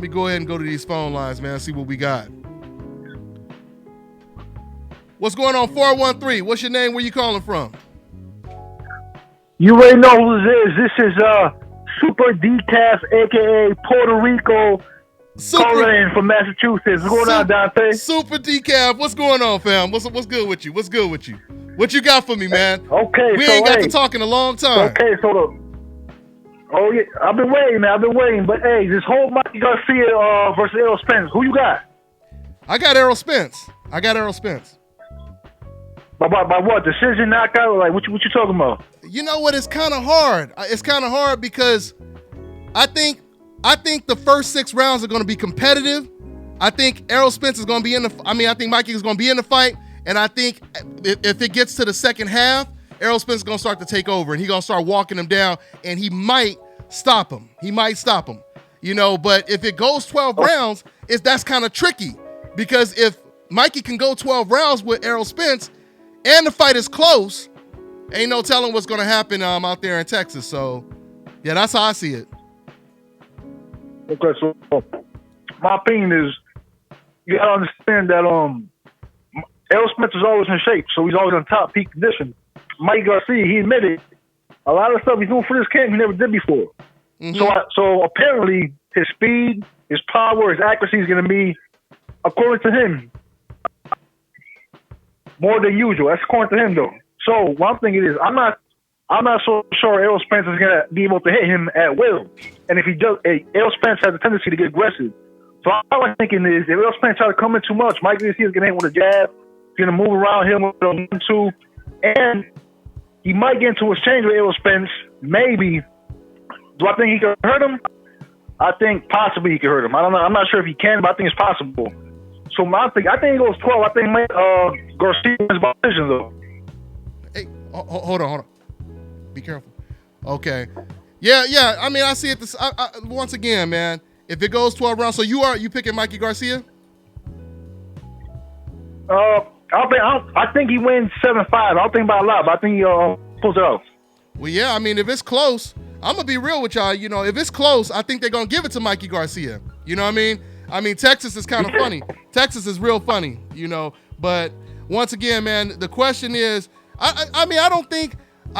me go ahead and go to these phone lines, man, see what we got. What's going on, 413? What's your name? Where you calling from? You already know who this is. This is Super Decaf, a.k.a. Puerto Rico, calling in from Massachusetts. What's going on, Dante? Super Decaf, what's going on, fam? What's good with you? What you got for me, man? Okay, we ain't got to talk in a long time. Okay, yeah, I've been waiting, man. But hey, this whole Mikey Garcia versus Errol Spence, who you got? I got Errol Spence. By what? Decision, knockout? Or like what you talking about? You know what? It's kind of hard. Because I think the first 6 rounds are going to be competitive. I think Errol Spence is going to be I think Mikey is going to be in the fight. And I think if it gets to the second half, Errol Spence is going to start to take over, and he's going to start walking him down, and he might stop him. You know, but if it goes 12 rounds, that's kind of tricky, because if Mikey can go 12 rounds with Errol Spence and the fight is close, ain't no telling what's going to happen out there in Texas. So, yeah, that's how I see it. Okay, so my opinion is you got to understand that Errol Spence is always in shape, so he's always on top peak condition. Mike Garcia, he admitted a lot of stuff he's doing for this camp he never did before. Mm-hmm. So apparently his speed, his power, his accuracy is going to be, according to him, more than usual. That's according to him, though. So one thing is, I'm not so sure Errol Spence is going to be able to hit him at will. And if he does, Errol Spence has a tendency to get aggressive. So all I'm thinking is, if Errol Spence tries to come in too much, Mike Garcia is going to hit with a jab. He's going to move around him with a 1-2, and he might get into a exchange with Errol Spence. Maybe. Do I think he could hurt him? I think possibly he could hurt him. I don't know. I'm not sure if he can, but I think it's possible. So I think he goes 12. I think Garcia wins by decision, though. Hey, hold on. Be careful. Okay. Yeah. I mean, I see it. Once again, man. If it goes 12 rounds, so you picking Mikey Garcia? I think he wins 7-5. I don't think by a lot, but I think he pulls it out. Well, yeah. I mean, if it's close, I'm gonna be real with y'all. You know, if it's close, I think they're gonna give it to Mikey Garcia. You know what I mean? I mean, Texas is kind of funny. Texas is real funny, you know. But once again, man, the question is, I mean, I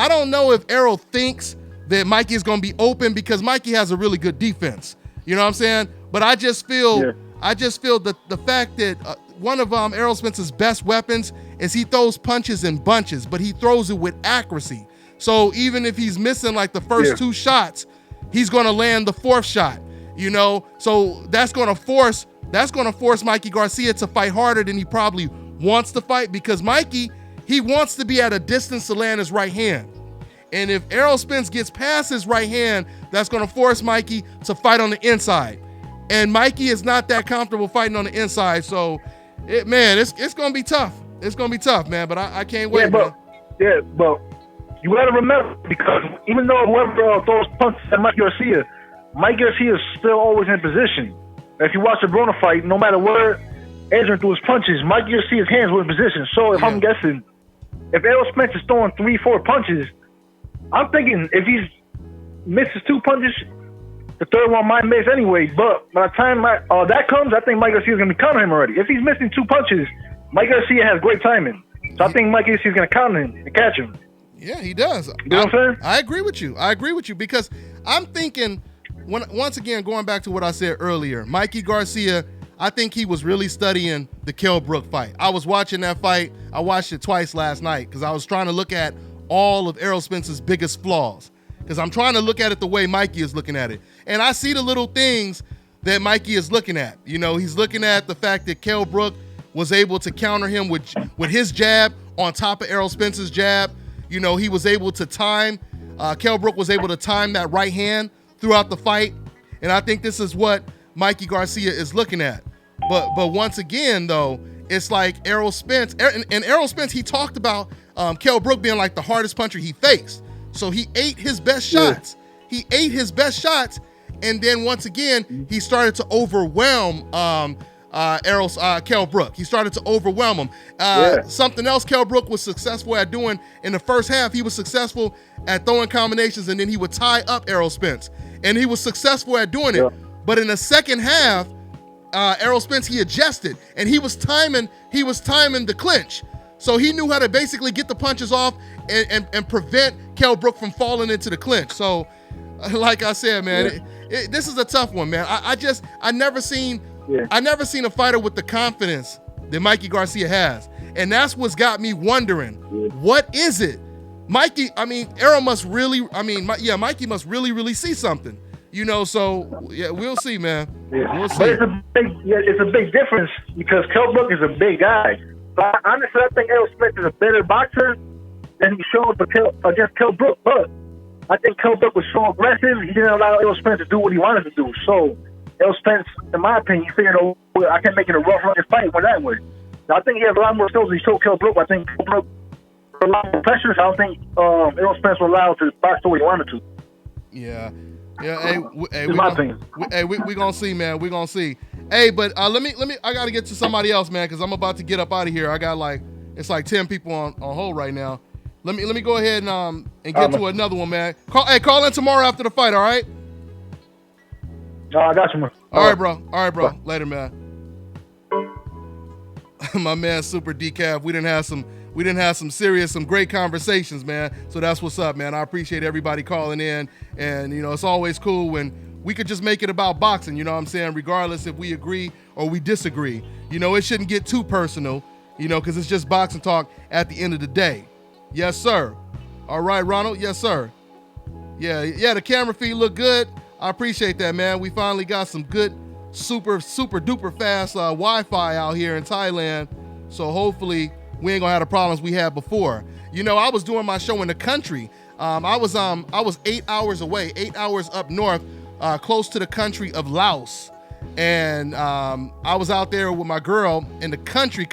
don't know if Errol thinks that Mikey is gonna be open because Mikey has a really good defense. You know what I'm saying? But I just feel that the fact that one of Errol Spence's best weapons is he throws punches in bunches, but he throws it with accuracy. So even if he's missing like the first 2 shots, he's going to land the 4th shot, you know? So that's going to force Mikey Garcia to fight harder than he probably wants to fight, because Mikey, he wants to be at a distance to land his right hand. And if Errol Spence gets past his right hand, that's going to force Mikey to fight on the inside. And Mikey is not that comfortable fighting on the inside. So, it's going to be tough. It's going to be tough, man, but I can't wait, man. Yeah, but you got to remember, because even though whoever throws punches at Mike Garcia is still always in position. If you watch the Bruno fight, no matter where Adrian threw his punches, Mike Garcia's hands were in position. So if I'm guessing, if Errol Spence is throwing 3-4 punches, I'm thinking if he misses 2 punches, the 3rd one might miss anyway. But by the time that comes, I think Mike Garcia's going to be countering him already. If he's missing 2 punches, Mike Garcia has great timing. So I think Mike Garcia's going to counter him and catch him. Yeah, he does. You know what I'm saying? I agree with you because I'm thinking, once again, going back to what I said earlier, Mikey Garcia, I think he was really studying the Kell Brook fight. I was watching that fight. I watched it twice last night because I was trying to look at all of Errol Spence's biggest flaws, because I'm trying to look at it the way Mikey is looking at it. And I see the little things that Mikey is looking at. You know, he's looking at the fact that Kell Brook was able to counter him with his jab on top of Errol Spence's jab. You know, he was able to time, Kell Brook was able to time that right hand throughout the fight. And I think this is what Mikey Garcia is looking at. But once again, though, it's like Errol Spence, and Errol Spence, he talked about Kell Brook being like the hardest puncher he faced. So he ate his best shots. He ate his best shots, and then once again, he started to overwhelm Kell Brook. He started to overwhelm him. Something else Kell Brook was successful at doing in the first half, he was successful at throwing combinations, and then he would tie up Errol Spence. And he was successful at doing it. But in the second half, Errol Spence, he adjusted, and he was timing the clinch. So he knew how to basically get the punches off and prevent Kell Brook from falling into the clinch. So, like I said, man, this is a tough one, man. I never seen a fighter with the confidence that Mikey Garcia has. And that's what's got me wondering, what is it? Mikey, I mean, Errol must really, Mikey must really see something. You know, so yeah, we'll see, man. We'll see. But it's a big difference because Kell Brook is a big guy. But honestly, I think Errol Spence is a better boxer than he showed against Kell Brook. But I think Kell Brook was so aggressive, he didn't allow Errol Spence to do what he wanted to do. So Errol Spence, in my opinion, he figured, I can't make it a rough running fight when that way. Now, I think he has a lot more skills than he showed Kell Brook. I think Kell Brook a lot more pressure, so I don't think Errol Spence will allow to box the way he wanted to. Yeah. Hey, we gonna see, man. We gonna see. Hey, but let me. I gotta get to somebody else, man, because I'm about to get up out of here. I got it's like 10 people on hold right now. Let me go ahead and get to another one, man. Call in tomorrow after the fight. All right. No, I got you, man. All right, bro. Bye. Later, man. My man, Super Decaf. We didn't have some great conversations, man. So that's what's up, man. I appreciate everybody calling in. And, you know, it's always cool when we could just make it about boxing, you know what I'm saying? Regardless if we agree or we disagree. You know, it shouldn't get too personal, you know, because it's just boxing talk at the end of the day. Yes, sir. All right, Ronald. Yes, sir. Yeah, the camera feed look good. I appreciate that, man. We finally got some good, super duper fast Wi-Fi out here in Thailand. So hopefully we ain't gonna have the problems we had before. You know, I was doing my show in the country. I was 8 hours away, 8 hours up north, close to the country of Laos. And I was out there with my girl in the country.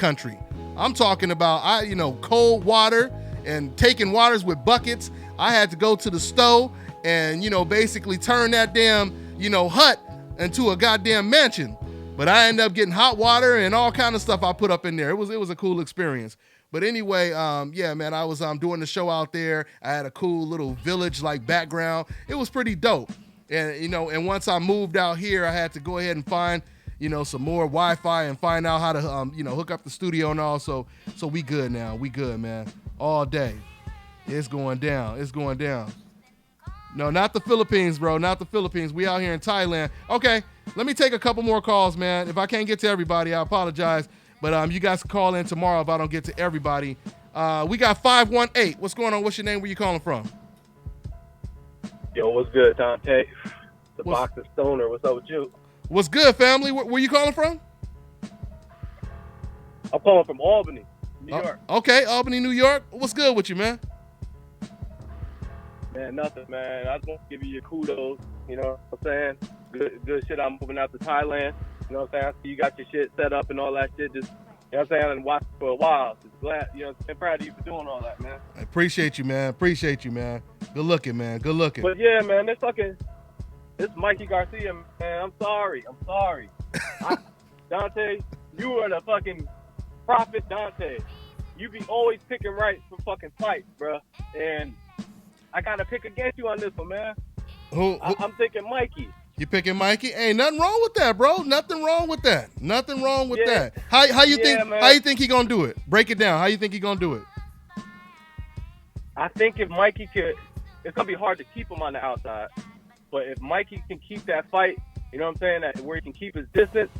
I'm talking about, cold water and taking waters with buckets. I had to go to the stove and, basically turn that damn, hut into a goddamn mansion. But I ended up getting hot water and all kind of stuff I put up in there. It was a cool experience. But anyway, yeah, man, I was doing the show out there. I had a cool little village like background. It was pretty dope. And and once I moved out here, I had to go ahead and find some more Wi-Fi and find out how to hook up the studio and all. So we good now. We good, man. All day. It's going down. It's going down. No, not the Philippines, bro. Not the Philippines. We out here in Thailand. Okay, let me take a couple more calls, man. If I can't get to everybody, I apologize. But you guys can call in tomorrow if I don't get to everybody. We got 518. What's going on? What's your name? Where you calling from? Yo, what's good, Dante? The Boxing Stoner. What's up with you? What's good, family? Where you calling from? I'm calling from Albany, New York. Okay, Albany, New York. What's good with you, man? Man, nothing, man. I just want to give you your kudos. You know what I'm saying? Good shit. I'm moving out to Thailand. You know what I'm saying? I see you got your shit set up and all that shit. Just, you know what I'm saying? I've been watching for a while. Just glad, I'm proud of you for doing all that, man. I appreciate you, man. Appreciate you, man. Good looking, man. Good looking. But yeah, man, this Mikey Garcia, man. I'm sorry. Dante, you are the fucking prophet, Dante. You be always picking right for fucking fights, bro. And I gotta pick against you on this one, man. I'm thinking Mikey. You picking Mikey? Ain't nothing wrong with that, bro. Nothing wrong with that. Nothing wrong with that. How you think he gonna do it? Break it down. How you think he gonna do it? I think if Mikey could, it's gonna be hard to keep him on the outside. But if Mikey can keep that fight, you know what I'm saying, that where he can keep his distance,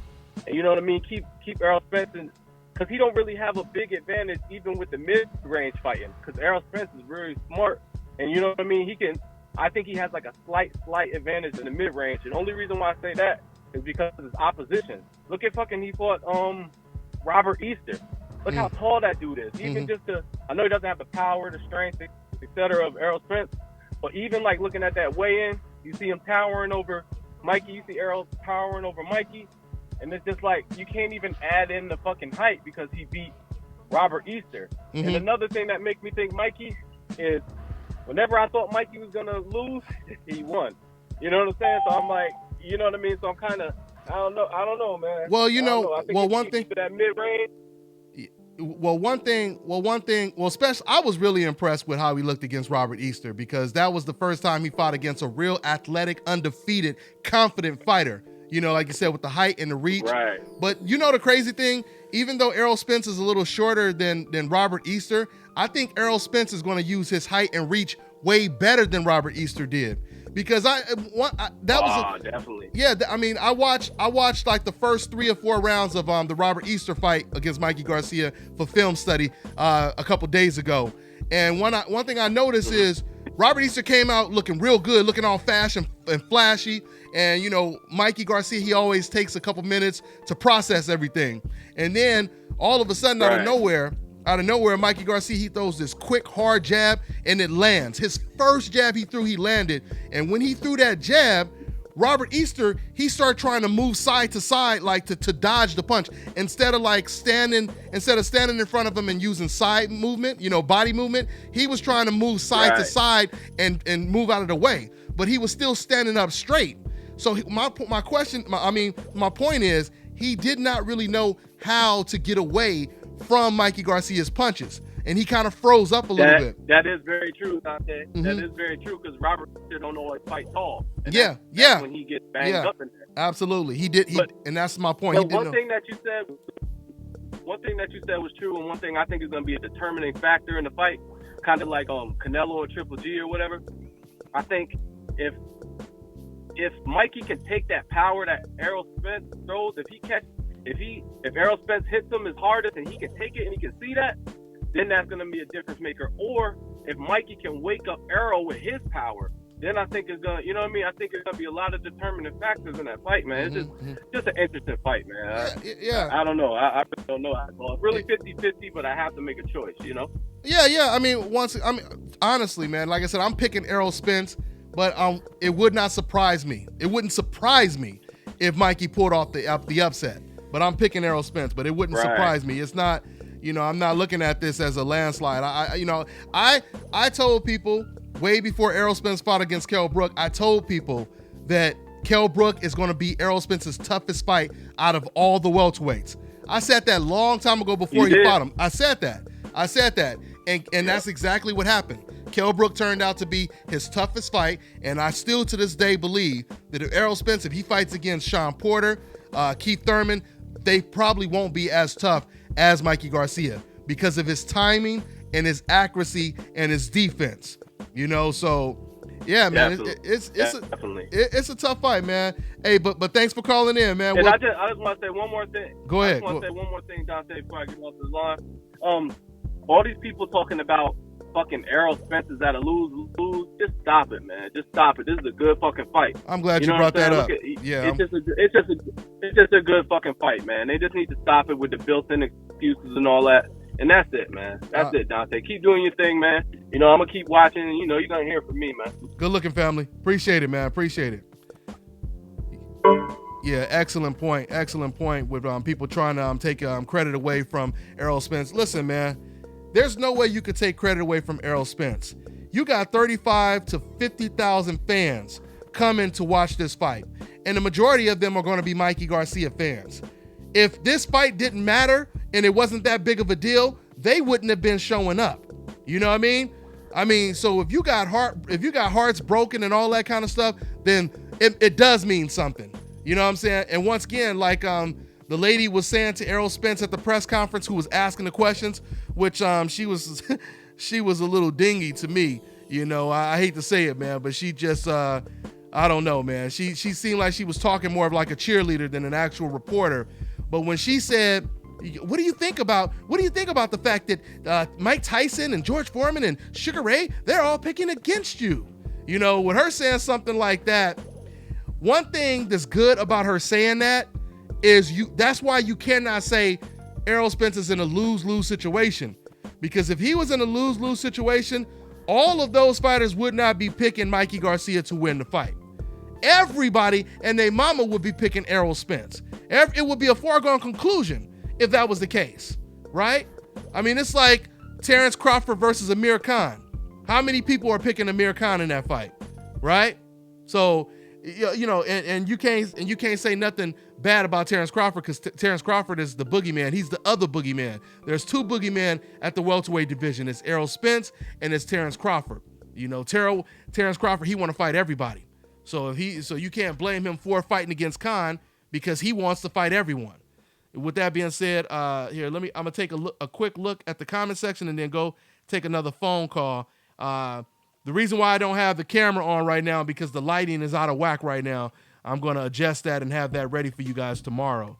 and you know what I mean, keep Errol Spence, because he don't really have a big advantage even with the mid-range fighting. Because Errol Spence is really smart, and you know what I mean. I think he has like a slight advantage in the mid-range. And the only reason why I say that is because of his opposition. Look at he fought Robert Easter. Look how tall that dude is. Even I know he doesn't have the power, the strength, etc. of Errol Spence, but even like looking at that weigh-in, you see him towering over Mikey. You see Errol towering over Mikey. And it's just like, you can't even add in the fucking height because he beat Robert Easter. And another thing that makes me think Mikey is, whenever I thought Mikey was going to lose, he won. You know what I'm saying? So I'm like, you know what I mean? So I'm kind of, I don't know, man. Well, one thing. That mid-range. Especially, I was really impressed with how he looked against Robert Easter, because that was the first time he fought against a real athletic, undefeated, confident fighter. Like you said, with the height and the reach. Right. But the crazy thing, even though Errol Spence is a little shorter than Robert Easter, I think Errol Spence is going to use his height and reach way better than Robert Easter did. Because definitely. Yeah, I mean, I watched like the first 3 or 4 rounds of the Robert Easter fight against Mikey Garcia for film study a couple days ago. And one thing I noticed is Robert Easter came out looking real good, looking all fast and flashy. And, Mikey Garcia, he always takes a couple minutes to process everything. And then all of a sudden, out of nowhere, Mikey Garcia, he throws this quick, hard jab, and it lands. His first jab he threw, he landed. And when he threw that jab, Robert Easter, he started trying to move side to side, like to dodge the punch. Instead of standing in front of him and using side movement, body movement, he was trying to move side to side and move out of the way. But he was still standing up straight. So my point is, he did not really know how to get away from Mikey Garcia's punches, and he kind of froze up a little bit. That is very true, Dante. That is very true, because Robert don't always fight tall. And that's when he gets banged up in there. Absolutely, he did. And that's my point. One thing that you said was true, and one thing I think is going to be a determining factor in the fight, kind of like Canelo or Triple G or whatever. I think if Mikey can take that power that Errol Spence throws, if Errol Spence hits him his hardest and he can take it and he can see that, then that's going to be a difference maker. Or if Mikey can wake up Errol with his power, then I think it's going to, I think it's going to be a lot of determining factors in that fight, man. It's just an interesting fight, man. I don't know. I really don't know. It's really 50-50, but I have to make a choice, Yeah. I mean, honestly, man, like I said, I'm picking Errol Spence, but it would not surprise me. It wouldn't surprise me if Mikey pulled off the upset. But I'm picking Errol Spence, but it wouldn't surprise me. It's not, I'm not looking at this as a landslide. I told people way before Errol Spence fought against Kell Brook, I told people that Kell Brook is going to be Errol Spence's toughest fight out of all the welterweights. I said that long time ago before he fought him. I said that. I said that. And that's exactly what happened. Kell Brook turned out to be his toughest fight, and I still to this day believe that if Errol Spence, if he fights against Sean Porter, Keith Thurman, they probably won't be as tough as Mikey Garcia because of his timing and his accuracy and his defense. You know, so yeah, man, it's a tough fight, man. Hey, but thanks for calling in, man. And I just want to say one more thing. Go ahead. I just want to say one more thing, Dante, before I get off the line. All these people talking about fucking Errol Spence is at a lose. Just stop it, man. Just stop it. This is a good fucking fight. I'm glad you brought that up. It's just a good fucking fight, man. They just need to stop it with the built-in excuses and all that. And that's it, man. That's it, Dante. Keep doing your thing, man. You know, I'm going to keep watching, and, you know, you're going to hear from me, man. Good looking, family. Appreciate it, man. Appreciate it. Yeah, excellent point. Excellent point with people trying to take credit away from Errol Spence. Listen, man, there's no way you could take credit away from Errol Spence. You got 35 to 50,000 fans coming to watch this fight, and the majority of them are going to be Mikey Garcia fans. If this fight didn't matter and it wasn't that big of a deal, they wouldn't have been showing up. You know what I mean? So if you got hearts broken and all that kind of stuff, then it does mean something. You know what I'm saying? And once again, like the lady was saying to Errol Spence at the press conference, who was asking the questions, which she was she was a little dingy to me. You know, I hate to say it, man, but she just I don't know, man. She seemed like she was talking more of like a cheerleader than an actual reporter. But when she said, what do you think about the fact that Mike Tyson and George Foreman and Sugar Ray, they're all picking against you? You know, with her saying something like that, one thing that's good about her saying that is that's why you cannot say Errol Spence is in a lose-lose situation. Because if he was in a lose-lose situation, all of those fighters would not be picking Mikey Garcia to win the fight. Everybody and their mama would be picking Errol Spence. It would be a foregone conclusion if that was the case, right? I mean, it's like Terence Crawford versus Amir Khan. How many people are picking Amir Khan in that fight, right? So, you know, and you can't say nothing bad about Terence Crawford because Terence Crawford is the boogeyman. He's the other boogeyman. There's two boogeymen at the welterweight division. It's Errol Spence and it's Terence Crawford. You know, Terence Crawford, he want to fight everybody. So you can't blame him for fighting against Khan because he wants to fight everyone. With that being said, I'm gonna take a quick look at the comment section and then go take another phone call. The reason why I don't have the camera on right now because the lighting is out of whack right now. I'm gonna adjust that and have that ready for you guys tomorrow.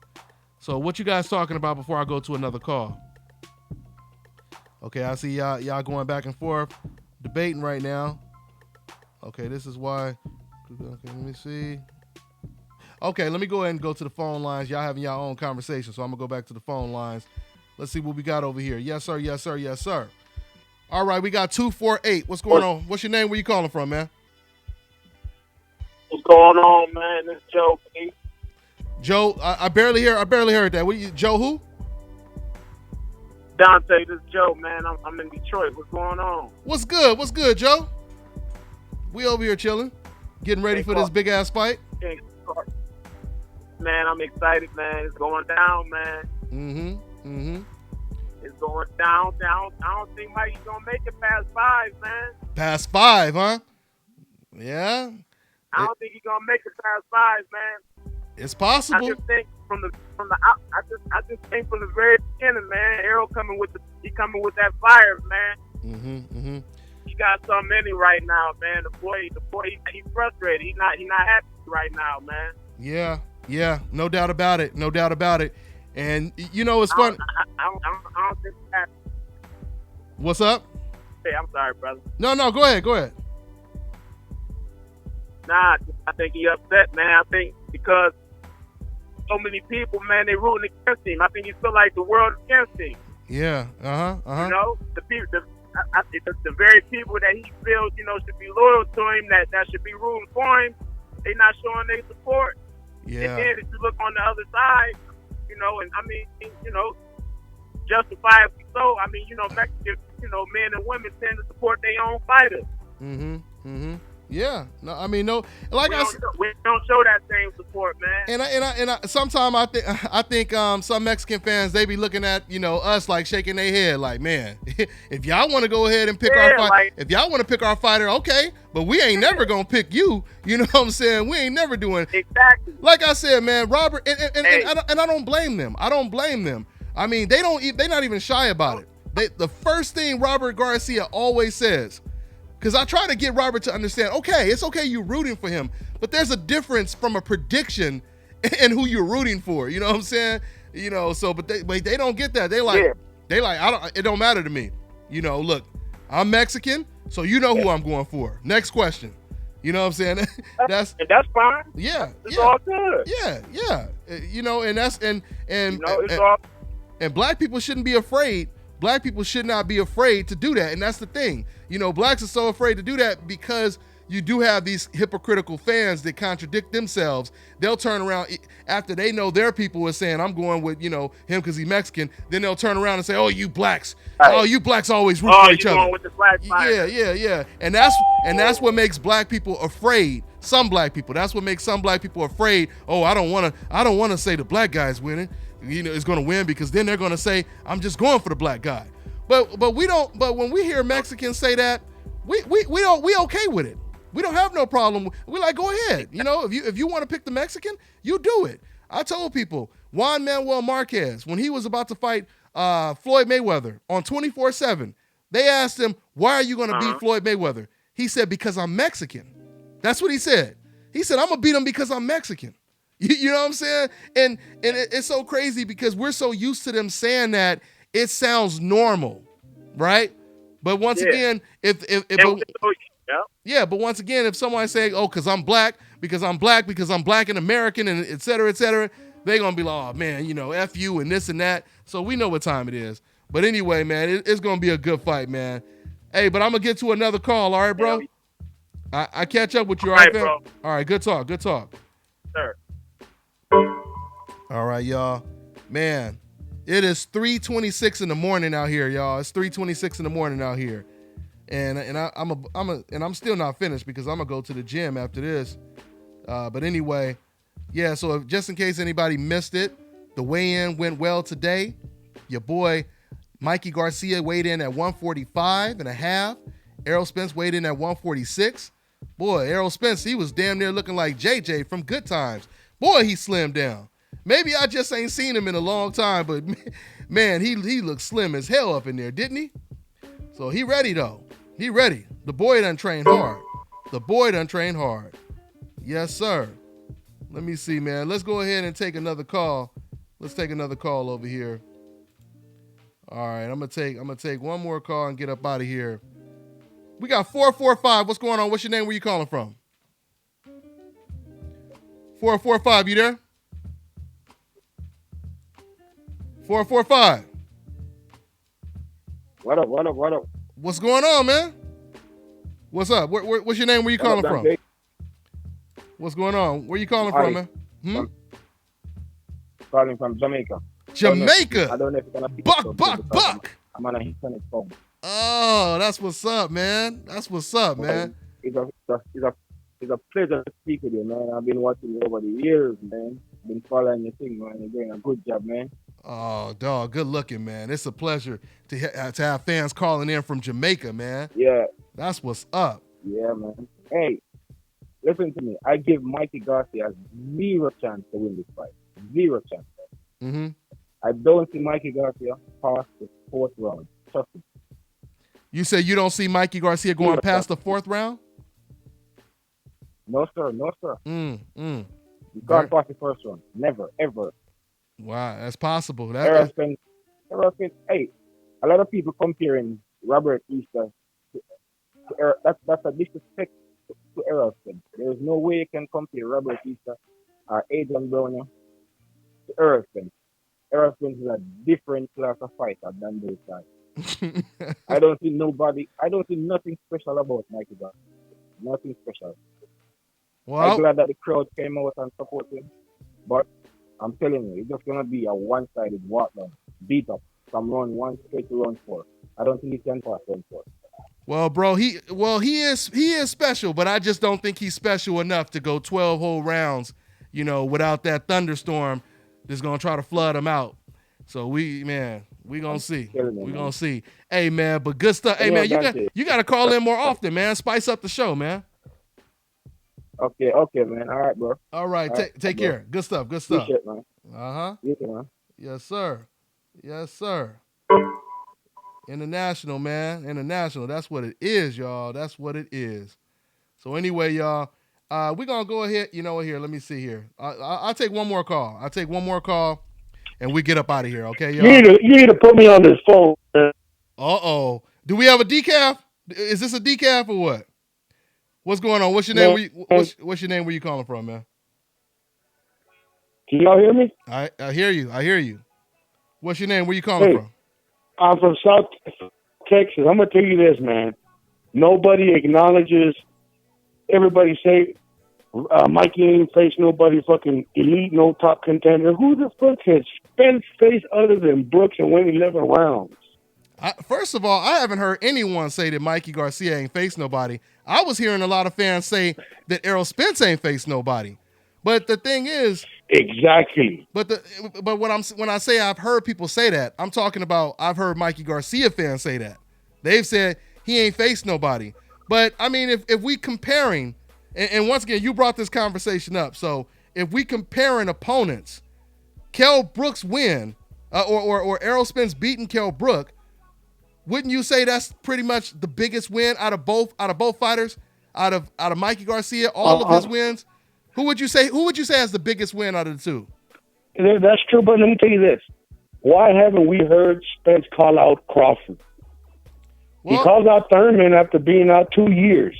So what you guys talking about before I go to another call? Okay, I see y'all going back and forth, debating right now. Okay, this is why. Okay, let me see. Okay, let me go ahead and go to the phone lines. Y'all having y'all own conversation, so I'm going to go back to the phone lines. Let's see what we got over here. Yes, sir, yes, sir, yes, sir. All right, we got 248. What's going on? What's your name? Where you calling from, man? What's going on, man? This is Joe. Joe, I barely heard that. Joe who? Dante, this is Joe, man. I'm in Detroit. What's going on? What's good, Joe? We over here chilling, getting ready for this big-ass fight. Man, I'm excited, man. It's going down, man. It's going down. I don't think Mikey's going to make it past 5, man. Past 5, huh? Yeah. I don't think he's going to make it past 5, man. It's possible. I just think I just think from the very beginning, man, Errol coming with that fire, man. He got something in him right now, man. The boy, he's frustrated. He's not happy right now, man. Yeah, no doubt about it. And you know, it's fun. I don't think that. What's up? Hey, I'm sorry, brother. No, go ahead. Nah, I think he upset, man. I think because so many people, man, they rooting against him. I think he feel like the world against him. Yeah. You know, the people, the very people that he feels, you know, should be loyal to him, that should be rooting for him, they not showing their support. Yeah. And then if you look on the other side, you know, and I mean, you know, justifiably so. I mean, you know, Mexican, you know, men and women tend to support their own fighters. Yeah. No, I mean, no. Like we I don't, said, we don't show that same support, man. and sometimes I think some Mexican fans, they be looking at us like shaking their head like, man, if y'all want to go ahead and pick our fight, like, if y'all want to pick our fighter, okay, but we ain't never gonna pick you. You know what I'm saying? We ain't never doing exactly. Like I said, man, Robert, and I don't blame them. I don't blame them. I mean, they're not even shy about it. The first thing Robert Garcia always says, because I try to get Robert to understand, okay, it's okay you're rooting for him, but there's a difference from a prediction and who you're rooting for. You know what I'm saying? But they don't get that. It don't matter to me. Look, I'm Mexican, so you know who I'm going for. Next question. You know what I'm saying? That's fine. Yeah. It's all good. Yeah. And black people shouldn't be afraid. Black people should not be afraid to do that. And that's the thing. Blacks are so afraid to do that because you do have these hypocritical fans that contradict themselves. They'll turn around after they know their people are saying, I'm going with, him because he's Mexican. Then they'll turn around and say, oh, you blacks. Right. Oh, you blacks always root for each other. With the black yeah. And that's what makes black people afraid. Some black people. That's what makes some black people afraid. Oh, I don't want to say the black guy's winning. Is going to win because then they're going to say, I'm just going for the black guy. But when we hear Mexicans say that, we okay with it. We don't have no problem. We like, go ahead. If you want to pick the Mexican, you do it. I told people, Juan Manuel Marquez, when he was about to fight Floyd Mayweather on 24/7, they asked him, why are you going to beat Floyd Mayweather? He said, because I'm Mexican. That's what he said. He said, I'm going to beat him because I'm Mexican. You know what I'm saying? And it's so crazy because we're so used to them saying that it sounds normal, right? But once again, but once again, if someone's saying, oh, because I'm black and American and et cetera, they're going to be like, oh, man, F you and this and that. So we know what time it is. But anyway, man, it's going to be a good fight, man. Hey, but I'm going to get to another call. All right, bro? I catch up with you. All right, bro? All right, good talk. Sir. All right, y'all. Man, it is 3:26 in the morning out here, y'all. It's 3:26 in the morning out here. And I'm still not finished because I'm gonna go to the gym after this. But anyway, yeah, so just in case anybody missed it, the weigh-in went well today. Your boy Mikey Garcia weighed in at 145 and a half. Errol Spence weighed in at 146. Boy, Errol Spence, he was damn near looking like JJ from Good Times. Boy, he slimmed down. Maybe I just ain't seen him in a long time, but man, he looked slim as hell up in there, didn't he? So he ready, though. He ready. The boy done trained hard. Yes, sir. Let me see, man. Let's go ahead and take another call. Let's take another call over here. All right, I'm gonna take one more call and get up out of here. We got 445. What's going on? What's your name? Where you calling from? 445, you there? 445. What up? What's going on, man? What's up? What's your name? Where you calling from? What's going on? Where you calling from, man? Calling from Jamaica. Jamaica. I don't know if it's gonna Buck. I'm on a Hispanic phone. Oh, that's what's up, man. It's a pleasure to speak with you, man. I've been watching you over the years, man. Been following your thing, man. You're doing a good job, man. Oh, dog, good looking, man. It's a pleasure to have fans calling in from Jamaica, man. Yeah. That's what's up. Yeah, man. Hey, listen to me. I give Mikey Garcia zero chance to win this fight. Zero chance. Mm-hmm. I don't see Mikey Garcia past the fourth round. Trust me. You say you don't see Mikey Garcia going past the fourth round? No, sir. You can't pass the first round. Never, ever. Wow, that's possible. Errol Spence. Hey, a lot of people comparing Robert Easter to Errol. That's a disrespect to Errol Spence. There is no way you can compare Robert Easter or Adrian Broner to Errol Spence. Errol Spence is a different class of fighter than those guys. I don't see nothing special about Mikey Garcia. Nothing special. Well, I'm glad that the crowd came out and supported him. But I'm telling you, it's just going to be a one-sided walk down, beat up from round 1 straight to round 4. I don't think he can pass round 4. Well, bro, he is special, but I just don't think he's special enough to go 12 whole rounds, without that thunderstorm that's gonna try to flood him out. So we gonna see. We gonna see. Hey man, but good stuff. Hey man, you gotta call in more often, man. Spice up the show, man. Okay, man. All right, bro. All right, take care. Good stuff. Appreciate, man. You too, man. Yes, sir. International, man. International. That's what it is, y'all. That's what it is. So anyway, y'all, we're going to go ahead. You know what? Here, let me see here. I'll take one more call. And we get up out of here, okay, y'all? You need to put me on this phone. Uh-oh. Do we have a decaf? Is this a decaf or what? What's going on? What's your name? What's your name? Where you calling from, man? Can y'all hear me? I hear you. What's your name? Where you calling from? I'm from South Texas. I'm going to tell you this, man. Nobody acknowledges. Everybody say Mikey ain't faced nobody fucking elite, no top contender. Who the fuck has Spence faced other than Brooks and went 11 rounds? First of all, I haven't heard anyone say that Mikey Garcia ain't faced nobody. I was hearing a lot of fans say that Errol Spence ain't faced nobody. But the thing is, exactly. But when I say I've heard people say that, I'm talking about I've heard Mikey Garcia fans say that. They've said he ain't faced nobody. But I mean, if we comparing, and once again, you brought this conversation up. So if we comparing opponents, Kell Brook's win, or Errol Spence beating Kell Brook, wouldn't you say that's pretty much the biggest win out of both fighters, out of Mikey Garcia, all of his wins? Who would you say has the biggest win out of the two? That's true, but let me tell you this. Why haven't we heard Spence call out Crawford? Well, he called out Thurman after being out 2 years.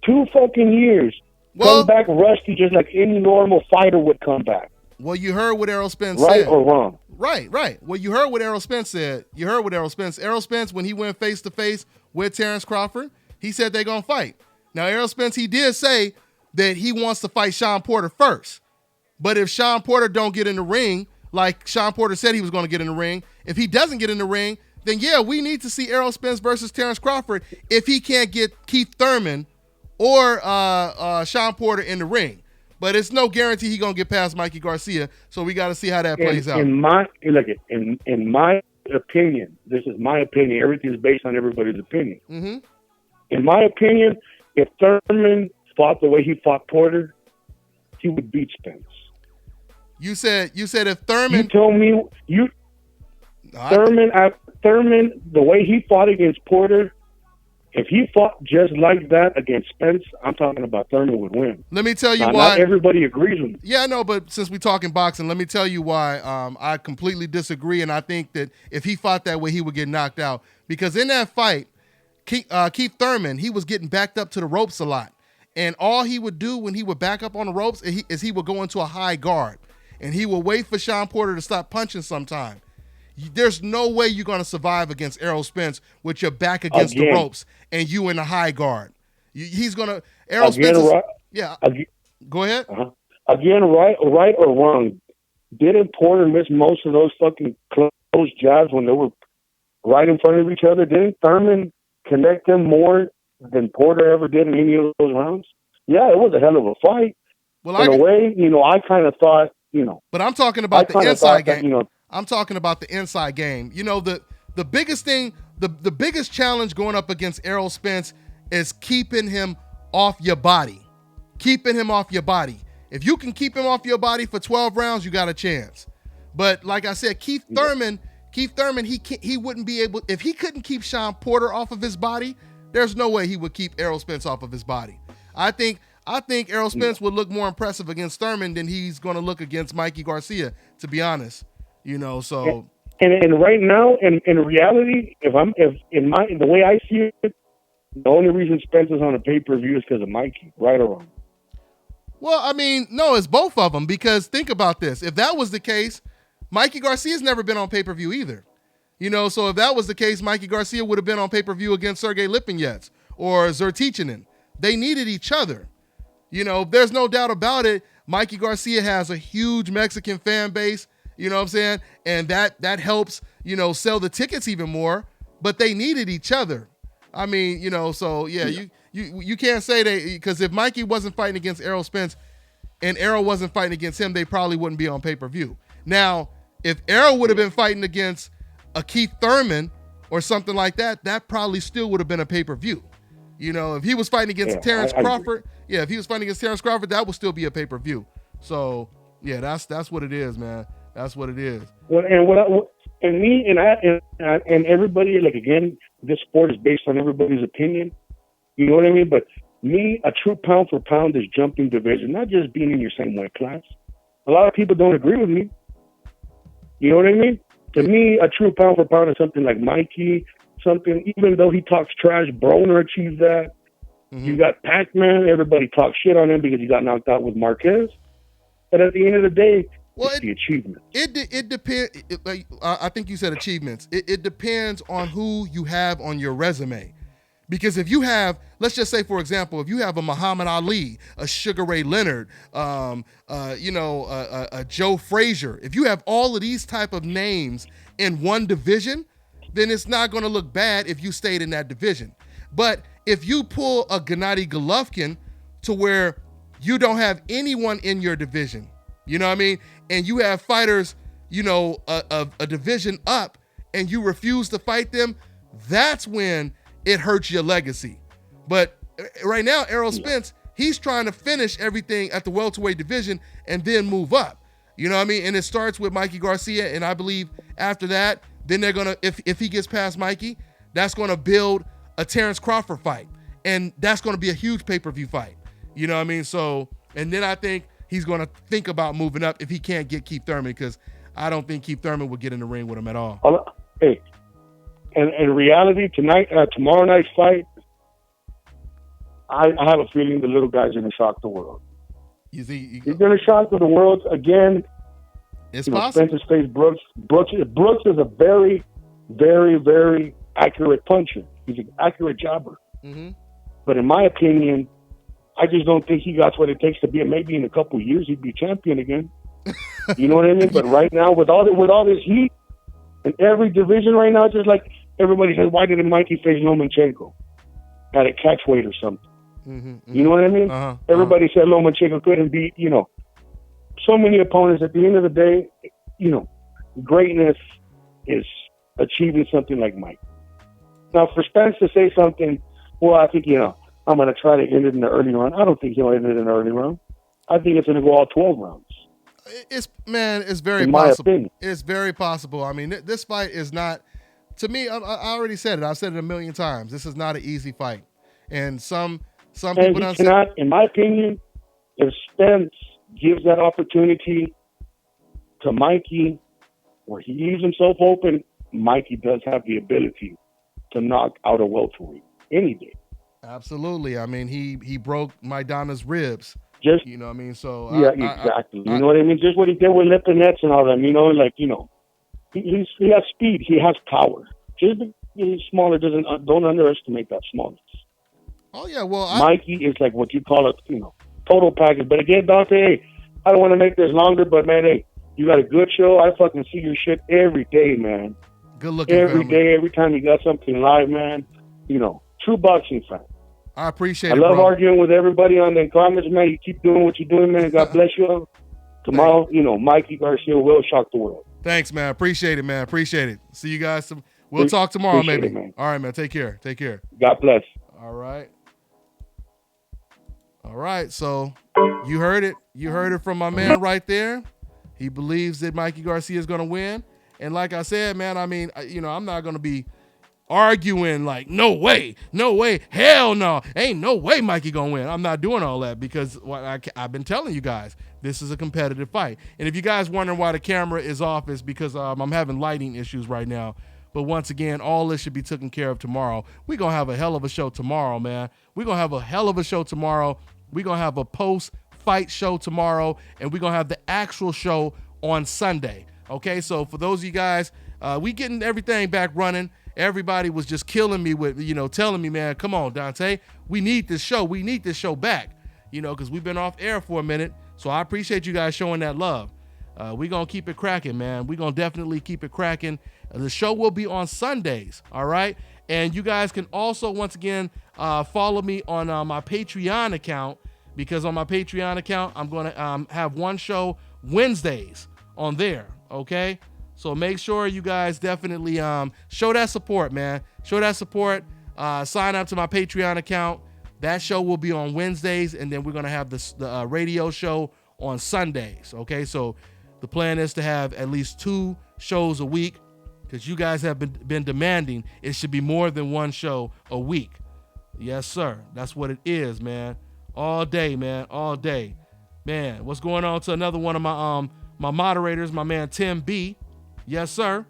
2 fucking years. Come back rusty just like any normal fighter would come back. Well, you heard what Errol Spence said. Right or wrong? Right. Well, you heard what Errol Spence said. Errol Spence, when he went face-to-face with Terence Crawford, he said they're going to fight. Now, Errol Spence, he did say that he wants to fight Sean Porter first. But if Sean Porter don't get in the ring, like Sean Porter said he was going to get in the ring, if he doesn't get in the ring, then yeah, we need to see Errol Spence versus Terence Crawford if he can't get Keith Thurman or Sean Porter in the ring. But it's no guarantee he's going to get past Mikey Garcia, so we got to see how that plays out. In my opinion, this is my opinion. Everything is based on everybody's opinion. Mm-hmm. In my opinion, if Thurman fought the way he fought Porter, he would beat Spence. You said if Thurman... You told me... Thurman, the way he fought against Porter, if he fought just like that against Spence, I'm talking about Thurman would win. Let me tell you why. Not everybody agrees with me. Yeah, no, but since we're talking boxing, let me tell you why I completely disagree, and I think that if he fought that way, he would get knocked out. Because in that fight, Keith Thurman, he was getting backed up to the ropes a lot. And all he would do when he would back up on the ropes is he would go into a high guard. And he would wait for Sean Porter to stop punching sometime. There's no way you're going to survive against Errol Spence with your back against the ropes and you in the high guard. He's going to... Errol Spence is, go ahead. Again, right or wrong, didn't Porter miss most of those fucking close jabs when they were right in front of each other? Didn't Thurman connect them more than Porter ever did in any of those rounds? Yeah, it was a hell of a fight. Well, in a way, I kind of thought, But I'm talking about the inside game. I'm talking about the inside game. The biggest thing, the biggest challenge going up against Errol Spence is keeping him off your body. Keeping him off your body. If you can keep him off your body for 12 rounds, you got a chance. But like I said, Keith Thurman, he wouldn't be able, if he couldn't keep Sean Porter off of his body, there's no way he would keep Errol Spence off of his body. I think Errol Spence would look more impressive against Thurman than he's going to look against Mikey Garcia, to be honest. So. And right now, in reality, the way I see it, the only reason Spence is on a pay-per-view is because of Mikey, right or wrong? Well, I mean, no, it's both of them, because think about this. If that was the case, Mikey Garcia's never been on pay-per-view either. So if that was the case, Mikey Garcia would have been on pay-per-view against Sergey Lipinets or Zertichinin. They needed each other. There's no doubt about it. Mikey Garcia has a huge Mexican fan base, you know what I'm saying? And that helps, sell the tickets even more, but they needed each other. I mean, so yeah, you can't say that, because if Mikey wasn't fighting against Errol Spence and Errol wasn't fighting against him, they probably wouldn't be on pay-per-view. Now, if Errol would have been fighting against a Keith Thurman or something like that, that probably still would have been a pay-per-view. If he was fighting against Terence Crawford, if he was fighting against Terence Crawford, that would still be a pay-per-view. So yeah, that's what it is, man. That's what it is. Well, and everybody, like, again, this sport is based on everybody's opinion. You know what I mean? But me, a true pound for pound is jumping division, not just being in your same weight class. A lot of people don't agree with me. You know what I mean? To me, a true pound for pound is something like Mikey, even though he talks trash, Broner achieves that. Mm-hmm. You got Pac-Man, everybody talks shit on him because he got knocked out with Marquez. But at the end of the day, it's the achievement. It depends. I think you said achievements. It depends on who you have on your resume. Because if you have, let's just say, for example, if you have a Muhammad Ali, a Sugar Ray Leonard, a Joe Frazier, if you have all of these type of names in one division, then it's not going to look bad if you stayed in that division. But if you pull a Gennady Golovkin to where you don't have anyone in your division, you know what I mean? And you have fighters, a division up, and you refuse to fight them, that's when it hurts your legacy. But right now, Errol Spence, he's trying to finish everything at the welterweight division and then move up. You know what I mean? And it starts with Mikey Garcia, and I believe after that, then they're going to, if he gets past Mikey, that's going to build a Terence Crawford fight. And that's going to be a huge pay-per-view fight. You know what I mean? So, and then I think he's going to think about moving up if he can't get Keith Thurman, because I don't think Keith Thurman would get in the ring with him at all. Hey, and in reality, tomorrow night's fight, I have a feeling the little guy's going to shock the world. He's going to shock the world again. It's possible. Spencer's face Brooks. Brooks is a very, very, very accurate puncher. He's an accurate jabber. Mm-hmm. But in my opinion, I just don't think he got what it takes to be. Maybe in a couple of years he'd be champion again. You know what I mean? But right now, with all this heat in every division right now, just like everybody says, why didn't Mikey face Lomachenko at a catch weight or something? Mm-hmm. You know what I mean? Everybody said Lomachenko couldn't beat, so many opponents. At the end of the day, greatness is achieving something like Mike. Now, for Spence to say something, well, I think, I'm going to try to end it in the early round. I don't think he'll end it in the early round. I think it's going to go all 12 rounds. It's very in my possible. Opinion. It's very possible. I mean, this fight is not, to me, I already said it. I've said it a million times. This is not an easy fight. And some people don't say, in my opinion, if Spence gives that opportunity to Mikey, where he leaves himself open, Mikey does have the ability to knock out a welterweight any day. Absolutely. I mean, he broke Maidana's ribs. Just, you know what I mean? So exactly. You know what I mean? Just what he did with Lipinets and all that. He has speed. He has power. Just because he's smaller don't underestimate that smallness. Oh yeah, well, Mikey is like what you call it, total package. But again, Dante, hey, I don't want to make this longer, but man, hey, you got a good show. I fucking see your shit every day, man. Good looking. Every day, every time you got something live, man. True boxing fan. I appreciate it. I love bro. arguing with everybody on the comments, man. You keep doing what you're doing, man. God bless you. Tomorrow, Mikey Garcia will shock the world. Thanks, man. Appreciate it, man. Appreciate it. See you guys. We'll talk tomorrow, maybe. It, man. All right, man. Take care. God bless. All right. So you heard it. You heard it from my man right there. He believes that Mikey Garcia is going to win. And like I said, man, I mean, I'm not going to be arguing like, no way, hell no, ain't no way Mikey gonna win. I'm not doing all that because I've been telling you guys, this is a competitive fight. And if you guys wondering why the camera is off, it's because I'm having lighting issues right now. But once again, all this should be taken care of tomorrow. We're going to have a hell of a show tomorrow, man. We're going to have a hell of a show tomorrow. We're going to have a post-fight show tomorrow, and we're going to have the actual show on Sunday. Okay, so for those of you guys, we getting everything back running. Everybody was just killing me with, telling me, man, come on, Dante, we need this show. We need this show back, because we've been off air for a minute. So I appreciate you guys showing that love. We're going to keep it cracking, man. We're going to definitely keep it cracking. The show will be on Sundays, all right? And you guys can also, once again, follow me on my Patreon account, because on my Patreon account, I'm going to have one show Wednesdays on there, okay? So make sure you guys definitely show that support, man. Show that support. Sign up to my Patreon account. That show will be on Wednesdays, and then we're going to have the radio show on Sundays, okay? So the plan is to have at least 2 shows a week, because you guys have been demanding it should be more than 1 show a week. Yes, sir. That's what it is, man. All day, man. All day. Man, what's going on to another one of my moderators, my man Tim B. Yes, sir.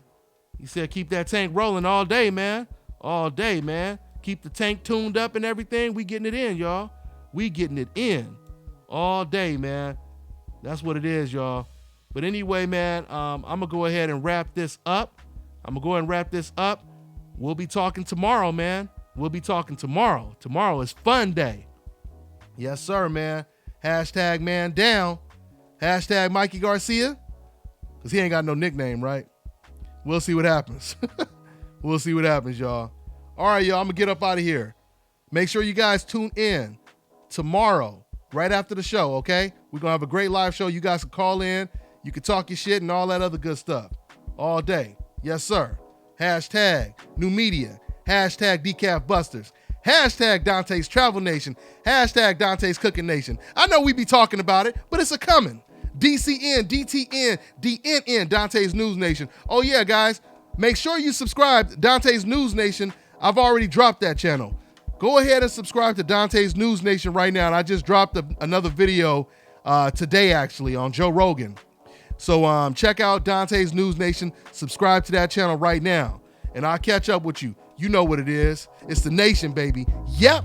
He said keep that tank rolling all day, man. All day, man. Keep the tank tuned up and everything. We getting it in, y'all. We getting it in all day, man. That's what it is, y'all. But anyway, man, I'm going to go ahead and wrap this up. We'll be talking tomorrow, man. We'll be talking tomorrow. Tomorrow is fun day. Yes, sir, man. Hashtag man down. Hashtag Mikey Garcia. Because he ain't got no nickname, right? We'll see what happens. We'll see what happens, y'all. All right, y'all, I'm going to get up out of here. Make sure you guys tune in tomorrow, right after the show, okay? We're going to have a great live show. You guys can call in. You can talk your shit and all that other good stuff all day. Yes, sir. Hashtag new media. Hashtag Decaf Busters. Hashtag Dante's Travel Nation. Hashtag Dante's Cooking Nation. I know we be talking about it, but it's a coming. DCN, DTN, DNN, Dante's News Nation. Oh yeah, guys, make sure you subscribe to Dante's News Nation. I've already dropped that channel. Go ahead and subscribe to Dante's News Nation right now. And I just dropped another video today, actually, on Joe Rogan. So check out Dante's News Nation. Subscribe to that channel right now. And I'll catch up with you. You know what it is. It's the nation, baby. Yep.